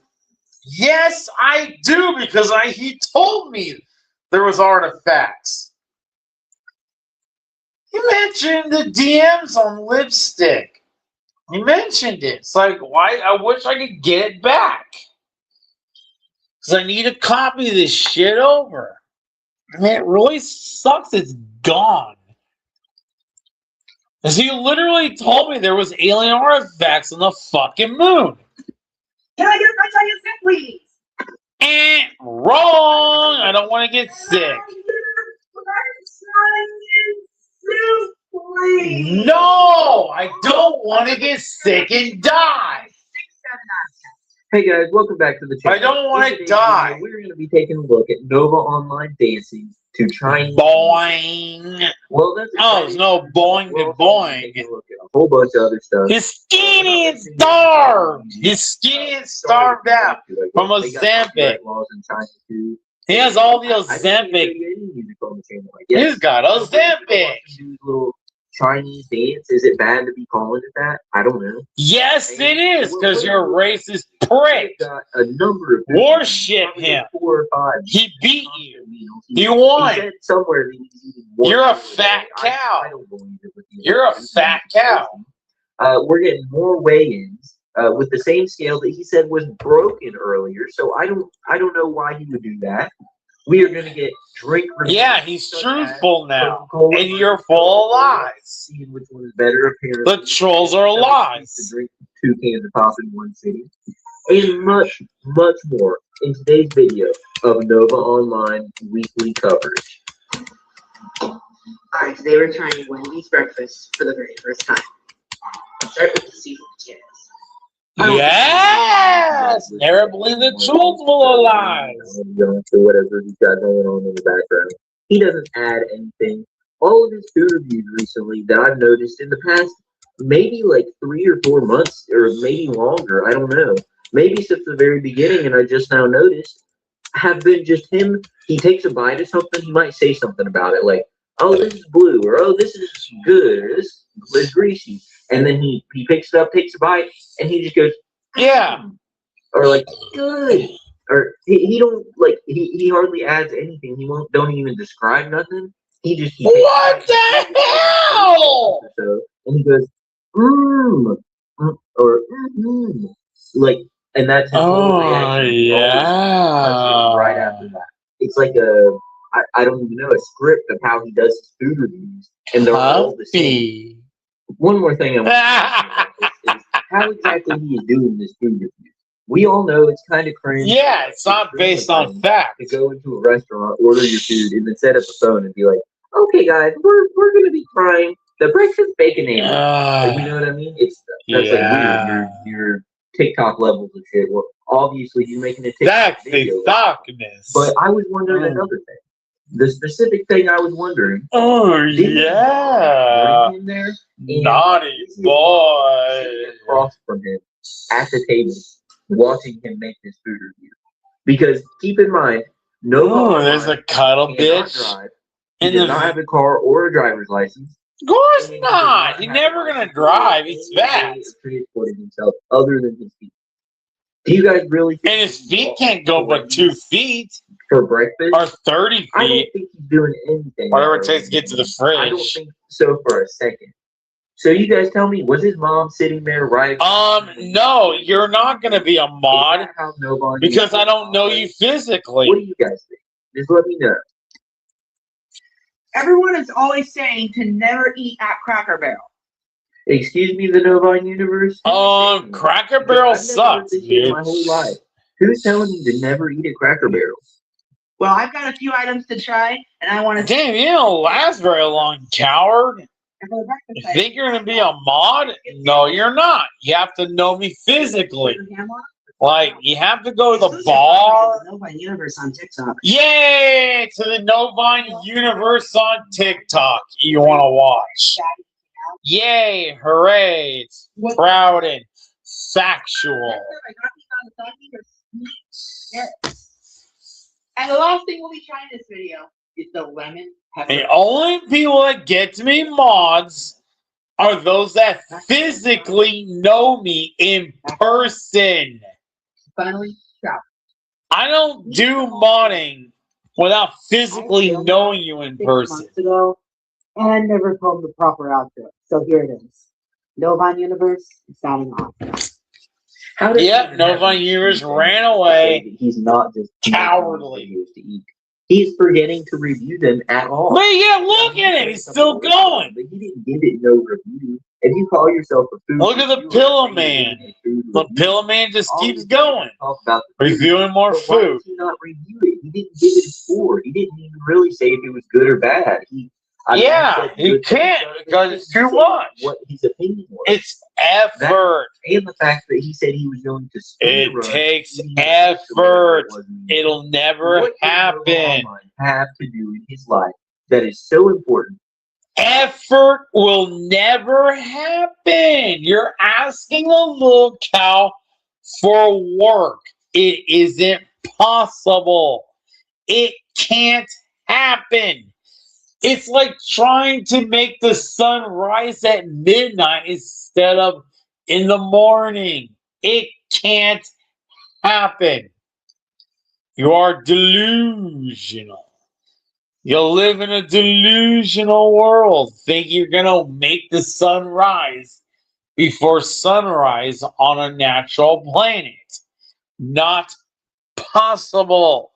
Yes, I do, because he told me there was artifacts. He mentioned the DMs on lipstick. He mentioned it. It's like, why? I wish I could get it back. Because I need to copy this shit over. I mean, it really sucks it's gone. Because he literally told me there was alien artifacts on the fucking moon. Can I get a French onion soup, please? Wrong! I don't want to get sick. No! I don't want to get sick and die! Hey guys, welcome back to the channel. I don't want to die. We're going to be taking a look at Nova Online dancing to Chinese. Boing. Well, that's there's no boing to boing. A look at a whole bunch of other stuff. He's skinny and starved. He's skinny and starved out from Ozempic. He has all the Ozempic. He's got Ozempic. Chinese dance. Is it bad to be calling it that? I don't know. Yes, it is, because you're a racist prick. Got a number of worship him. 4 or 5. He beat you. He won. He said somewhere that you're a fat cow. I don't believe it. You're a fat cow. We're getting more weigh-ins with the same scale that he said was broken earlier. So I don't know why he would do that. We are going to get drink reviews. Yeah, he's truthful now. And you're full of lies. Seeing which one is better, apparently. The trolls are lies. To drink 2 cans of pop in one sitting. And much, much more in today's video of Nova Online weekly coverage. Alright, today we're trying Wendy's breakfast for the very first time. Start with the seafood potatoes. Yes! Never believe the truthful lies. Going through whatever he's got going on in the background. He doesn't add anything. All of his food reviews recently that I've noticed in the past, maybe like 3 or 4 months, or maybe longer, I don't know. Maybe since the very beginning, and I just now noticed, have been just him. He takes a bite of something, he might say something about it, like, oh, this is blue, or oh, this is good, or this is greasy. And then he picks it up, takes a bite, and he just goes, yeah. Or like, good. Or he don't, like, he hardly adds anything. He don't even describe nothing. He what the hell? And he goes, or like, and that's his whole reaction. Yeah. Right after that. It's like I don't even know, a script of how he does his food reviews. And they're all the same. One more thing I want to say is how exactly he is doing this food review. We all know it's kind of cringe. Yeah, it's not based on fact. To go into a restaurant, order your food, and then set up a phone and be like, "Okay, guys, we're gonna be trying the breakfast bacon egg." Like, you know what I mean? That's like weird. Your TikTok levels of shit. Well, obviously you're making a TikTok video. TikTokness. But I was wondering another thing. The specific thing I was wondering. Oh yeah. In there, naughty boy. Across from him at the table, watching him make this food review. Because keep in mind, there's a cuddle bitch. He does not have a car or a driver's license. Of course not. He's never gonna drive. He's fat. Transporting himself other than his feet. Do you guys really think and his feet can't go but 2 feet for breakfast? Or 30 feet. I don't think he's doing anything. Whatever it takes to get to the fridge. I don't think so for a second. So you guys tell me, was his mom sitting there right? No, you're not gonna be a mod because I don't know you physically. What do you guys think? Just let me know. Everyone is always saying to never eat at Cracker Barrel. Excuse me, the Novine universe? Cracker Barrel sucks, dude. My whole life. Who's telling me to never eat at Cracker Barrel? Well, I've got a few items to try, and I want to... Damn, you don't last very long, coward. You think you're going to be a mod? No, you're not. You have to know me physically. Like, you have to go to the bar. Novine Universe on TikTok. Yay! To the Novine Universe on TikTok you want to watch. Yay! Hooray! It's proud and factual. And the last thing we'll be trying this video is the lemon pepper. The only people that get to me mods are those that physically know me in person. Finally, shout. I don't do modding without physically knowing you in 6 person. months ago, and never told the proper outro. So here it is. Novine Universe signing off. How does Yep, he Nova have Universe an ran excuse to away. say that he's not just Cowardly. videos to eat. He's forgetting to review them at all. But yeah, look at him. He's still going. But he didn't give it no review. If you call yourself a food Look at the reviewer, Pillow then Man. you're a food The reviewer. Pillow Man just All keeps you do is going. talk about the food. Reviewing more But why food. did he not review it? He didn't give it a score. He didn't even really say if it was good or bad. Yeah, he can't because it's too much. What his opinion was. It's effort. And the fact that he said he was going to It speedrun takes eating the effort. wasn't even- It'll never What does Nova happen. Online have to do in his life that is so important? Effort will never happen. You're asking a little cow for work. It isn't possible. It can't happen. It's like trying to make the sun rise at midnight instead of in the morning. It can't happen. You are delusional. You live in a delusional world. Think you're going to make the sun rise before sunrise on a natural planet. Not possible.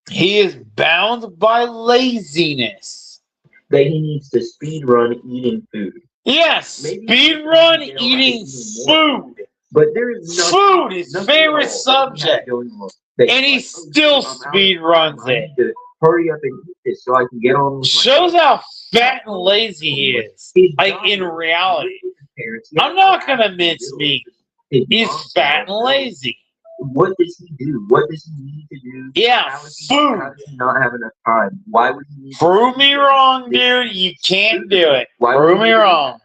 He is bound by laziness. That he needs to speedrun eating food. Yes, Maybe speedrun eating food. But there is nothing, Food is nothing favorite at all that he has subject. going on that And he he's like, still I'm out of speedruns time. I it. need to hurry up and eat this so I can get on with my Shows day. how fat and lazy he is. His Like job in is reality. live with his parents. He I'm has not to gonna actually mince deal meat. with his He's mom. fat and lazy. What does he do? What does he need to do? Yeah, How does he food. not have enough time? Why would he need Prove to me wrong, dude. You can't do it. Why would Prove he me need to do wrong.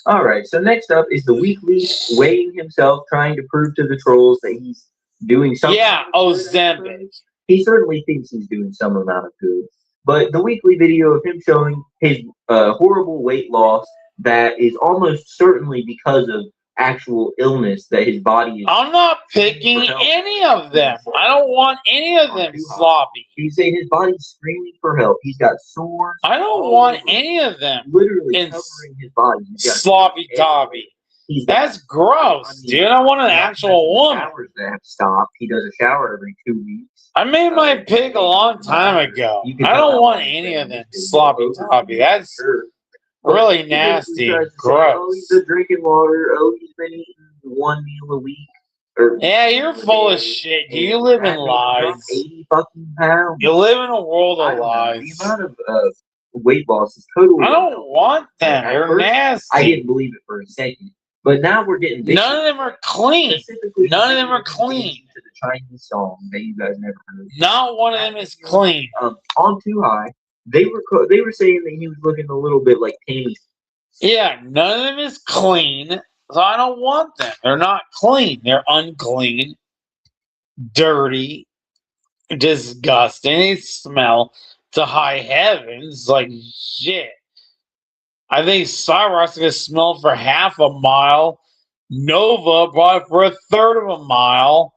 All right, so next up is the weekly weighing himself, trying to prove to the trolls that he's doing something. Yeah, Ozempic. Ozempic. He certainly thinks he's doing some amount of good. But the weekly video of him showing his horrible weight loss that is almost certainly because of actual illness that his body is. I'm not picking any of them. I don't want any of them sloppy. He's saying his body's screaming for help. He's got sores. I don't want any of them. Literally in covering his body. He's got sloppy toppy. That's gross, dude. I want an actual woman. Showers that have stopped. He does a shower every 2 weeks. I made my pick a long time ago. I don't want any of them sloppy toppy. That's really nasty. Gross. Oh, he's been drinking water. Oh, he's been eating 1 meal a week. Yeah, you're full of shit. You live in lies. 80 fucking pounds. You live in a world I of don't know. lies. The amount of weight loss is totally. I don't want them. At They're first, nasty. I didn't believe it for a second, but now we're getting. None of them are clean. Specifically, None of them are clean. To the Chinese song that you guys never heard. Not one of them is clean. On Too High, they were saying that he was looking a little bit like Tammy. Yeah, none of them is clean. So I don't want them. They're not clean. They're unclean, dirty, disgusting. They smell to high heavens like shit. I think Cyrock's gonna smell for half a mile. Nova probably for a third of a mile.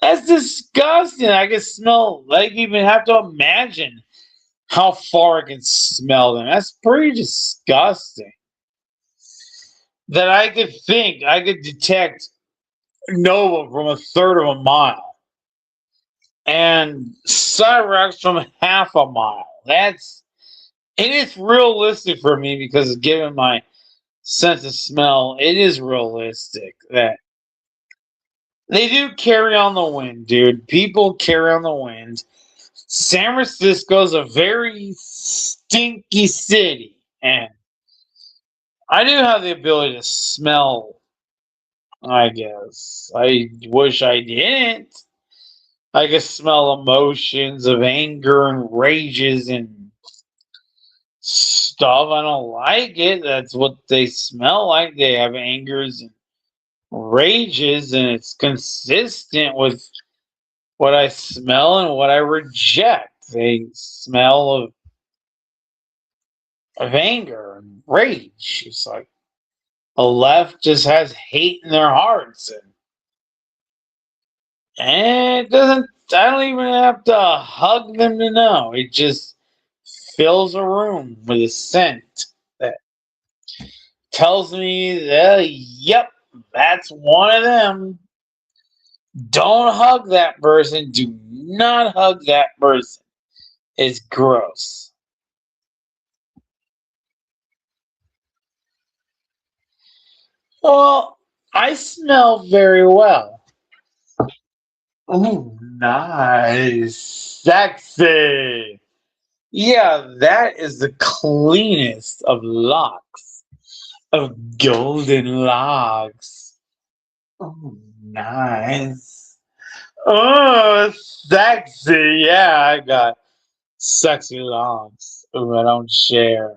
That's disgusting. I can smell. I can even have to imagine how far I can smell them. That's pretty disgusting. That I could think I could detect Nova from a third of a mile, and Cyrox from half a mile. It is realistic for me because given my sense of smell, it is realistic that they do carry on the wind, dude. People carry on the wind. San Francisco's a very stinky city, and I do have the ability to smell, I guess. I wish I didn't. I can smell emotions of anger and rages and stuff. I don't like it. That's what they smell like. They have angers and rages, and it's consistent with what I smell and what I reject. A smell of anger and rage. It's like the left just has hate in their hearts, and it doesn't. I don't even have to hug them to know. It just fills a room with a scent that tells me that, yep, that's one of them. Don't hug that person. Do not hug that person. It's gross. Well, I smell very well. Oh, nice. Sexy. Yeah, that is the cleanest of locks. Of golden locks. Oh, nice. Oh, sexy. Yeah, I got sexy locks. Ooh, I don't share.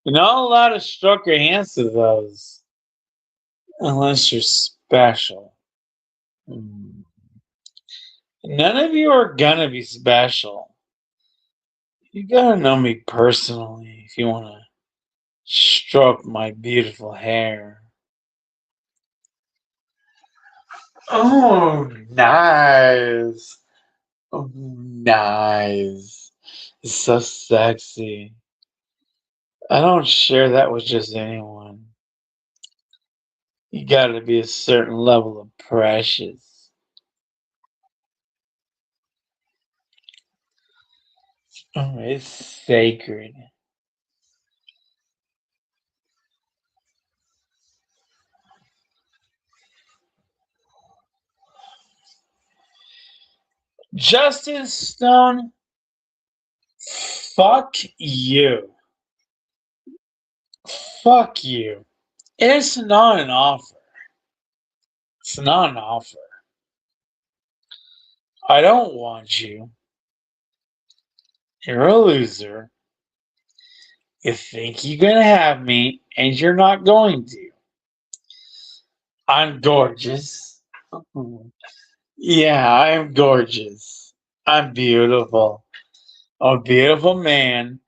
You're not allowed to stroke your hands to those unless you're special. Hmm. None of you are gonna be special. You gotta know me personally if you wanna stroke my beautiful hair. Oh, nice. Oh, nice. It's so sexy. I don't share that with just anyone. You gotta be a certain level of precious. Oh, it's sacred. Justin Stone, fuck you. Fuck you. It's not an offer. It's not an offer. I don't want you. You're a loser. You think you're gonna have me, and you're not going to. I'm gorgeous. Yeah, I'm gorgeous. I'm beautiful. I'm a beautiful man,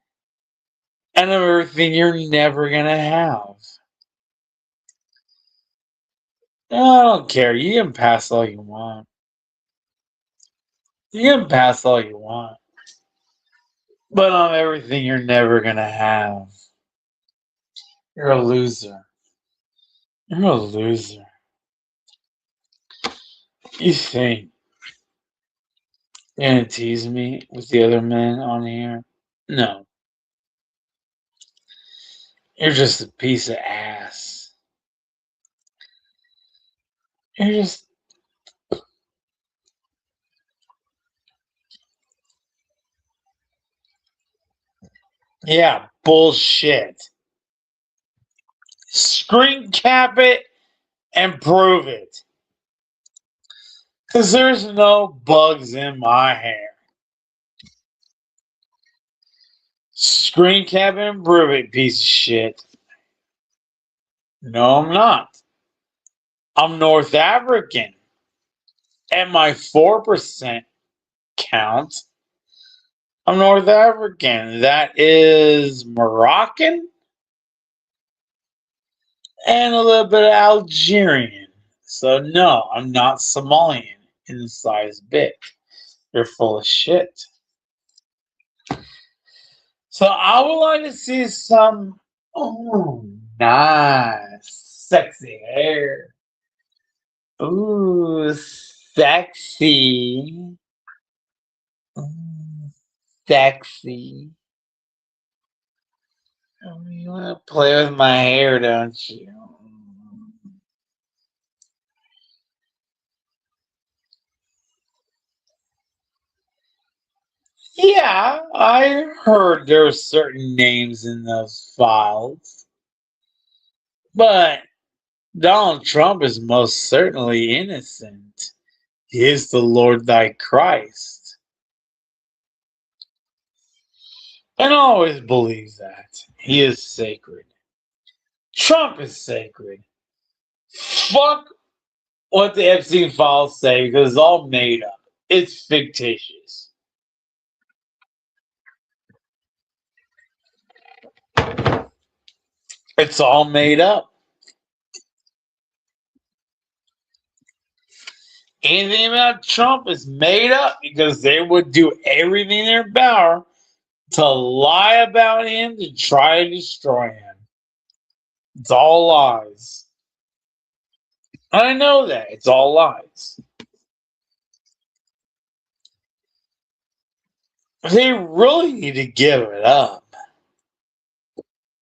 and I'm everything you're never gonna have. I don't care. You can pass all you want. You can pass all you want. But I'm everything you're never gonna have. You're a loser. You're a loser. You think you're gonna tease me with the other men on here? No. You're just a piece of ass. You're just. Yeah, bullshit. Screen cap it and prove it. Because there's no bugs in my hair. Screen cap it and prove it, piece of shit. No, I'm not. I'm North African. At my 4% count, I'm North African. That is Moroccan and a little bit of Algerian. So, no, I'm not Somalian in the size bit. You're full of shit. So, I would like to see some, oh, nice, sexy hair. Ooh, sexy. Ooh, sexy. Oh, you want to play with my hair, don't you? Yeah, I heard there were certain names in those files. But Donald Trump is most certainly innocent. He is the Lord thy Christ. And I always believe that. He is sacred. Trump is sacred. Fuck what the Epstein files say because it's all made up. It's fictitious. It's all made up. Anything about Trump is made up because they would do everything in their power to lie about him to try to destroy him. It's all lies. I know that. It's all lies. They really need to give it up.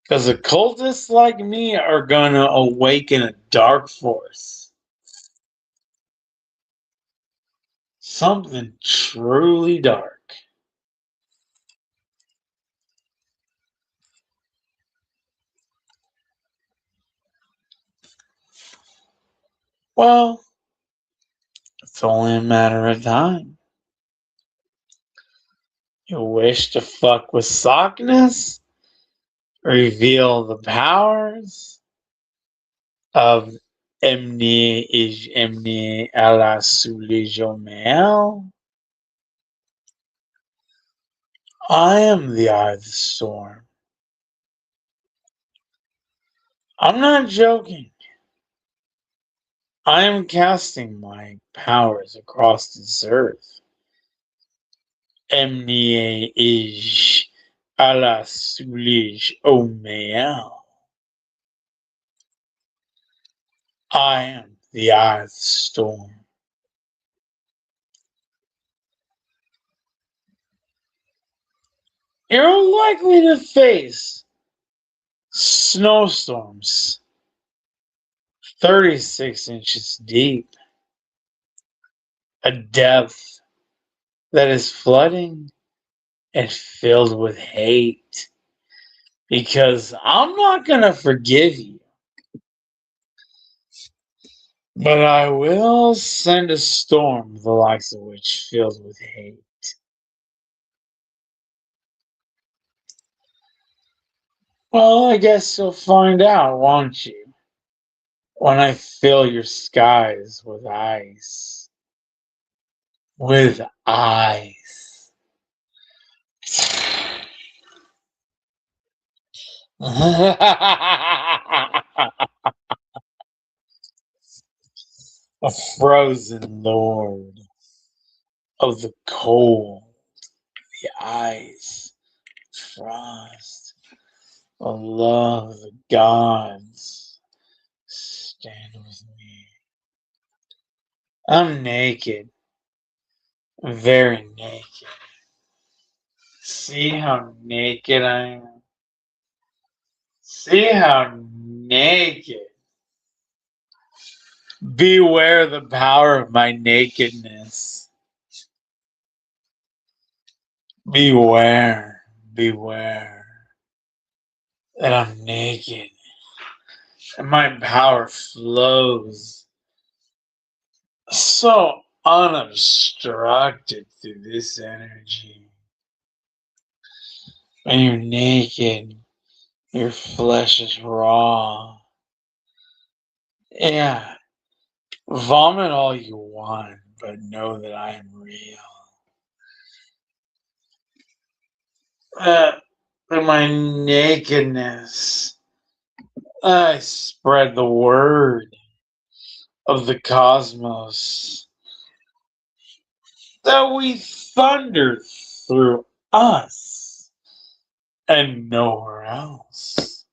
Because occultists like me are going to awaken a dark force. Something truly dark. Well, it's only a matter of time. You wish to fuck with Sockness? Reveal the powers of Emni Ij Emni Ala Sulijomel? I am the eye of the storm. I'm not joking. I am casting my powers across this earth. Emni Ij Ala Sulij Omel. I am the eye of the storm. You're likely to face snowstorms 36 inches deep, a depth that is flooding and filled with hate, because I'm not going to forgive you, but I will send a storm the likes of which filled with hate. Well, I guess you'll find out, won't you? When I fill your skies with ice. With ice. A frozen lord of the cold, the ice, frost, the love of the gods. Stand with me. I'm naked, very naked. See how naked I am? See how naked. Beware the power of my nakedness. Beware, beware that I'm naked and my power flows so unobstructed through this energy. When you're naked, your flesh is raw. Yeah, vomit all you want, but know that I am real. In my nakedness, I spread the word of the cosmos that we thunder through us and nowhere else.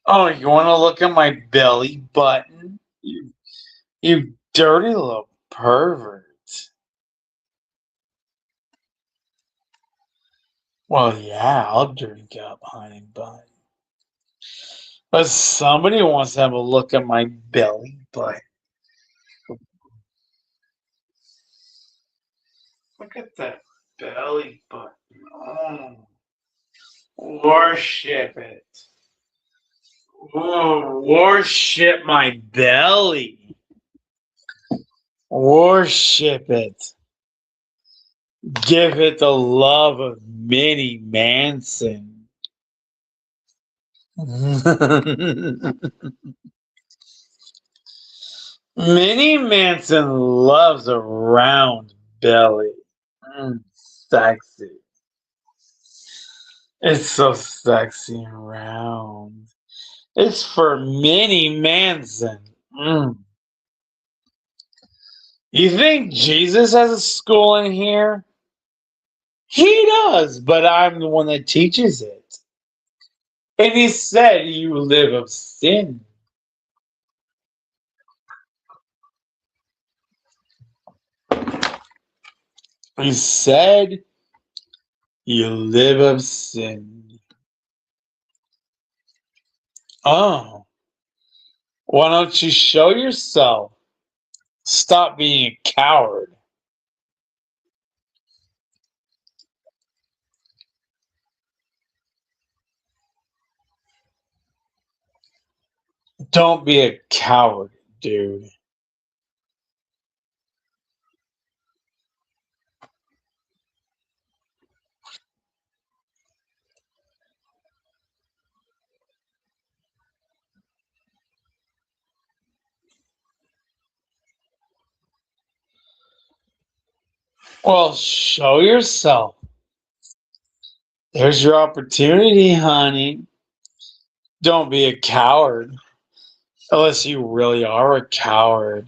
Oh, you want to look at my belly button? You dirty little pervert. Well, yeah, I'll drink up, honey bun. But somebody wants to have a look at my belly button. Look at that belly button. Oh, worship it. Oh, worship my belly. Worship it. Give it the love of Minnie Manson. Minnie Manson loves a round belly. Sexy. It's so sexy and round. It's for Minnie Manson. You think Jesus has a school in here? He does, but I'm the one that teaches it. And he said you live of sin. He said you live of sin. Oh, why don't you show yourself? Stop being a coward. Don't be a coward, dude. Well, show yourself. There's your opportunity, honey. Don't be a coward. Unless you really are a coward.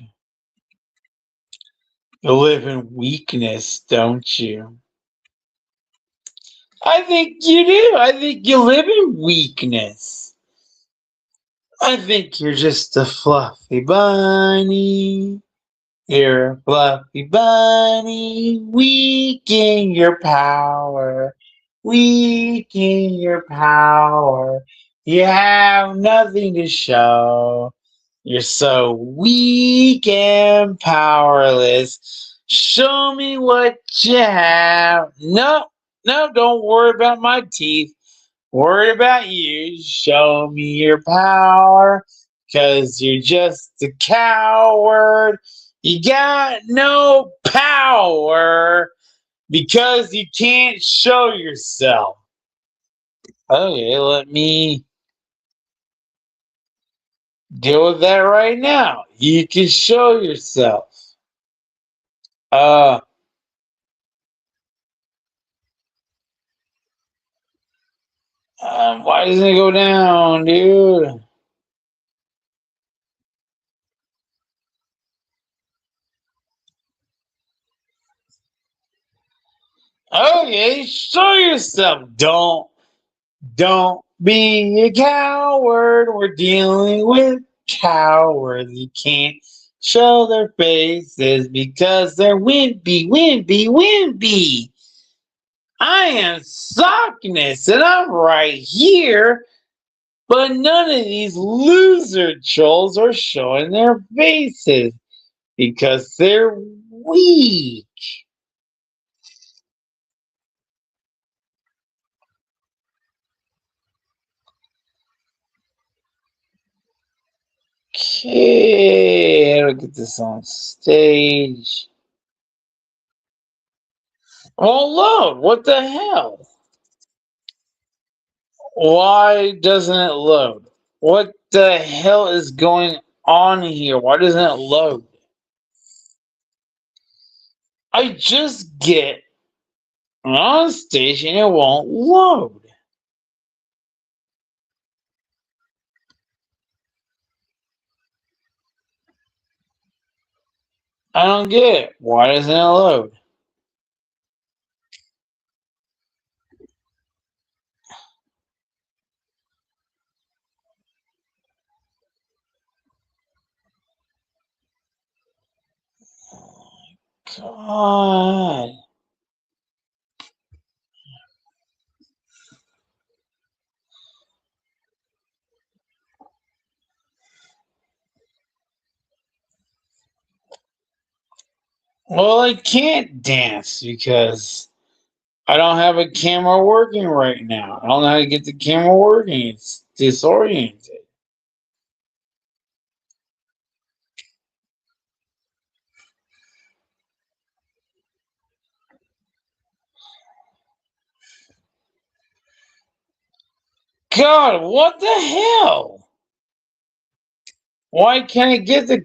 You live in weakness, don't you? I think you do. I think you live in weakness. I think you're just a fluffy bunny. You're a fluffy bunny. Weaken your power. Weaken your power. You have nothing to show. You're so weak and powerless. Show me what you have. No, no, don't worry about my teeth. Worry about you. Show me your power. Because you're just a coward. You got no power. Because you can't show yourself. Okay, let me deal with that right now. You can show yourself. Uh, why doesn't it go down, dude? Okay, show yourself. Don't be a coward. We're dealing with cowards. You can't show their faces because they're wimpy, wimpy, wimpy. I am Sockness and I'm right here. But none of these loser trolls are showing their faces because they're weak. Okay, I'll get this on stage. Oh, load. What the hell? Why doesn't it load? What the hell is going on here? Why doesn't it load? I just get on stage and it won't load. I don't get it. Why doesn't it load? God. Well, I can't dance because I don't have a camera working right now. I don't know how to get the camera working. It's disoriented. God, what the hell? Why can't I get the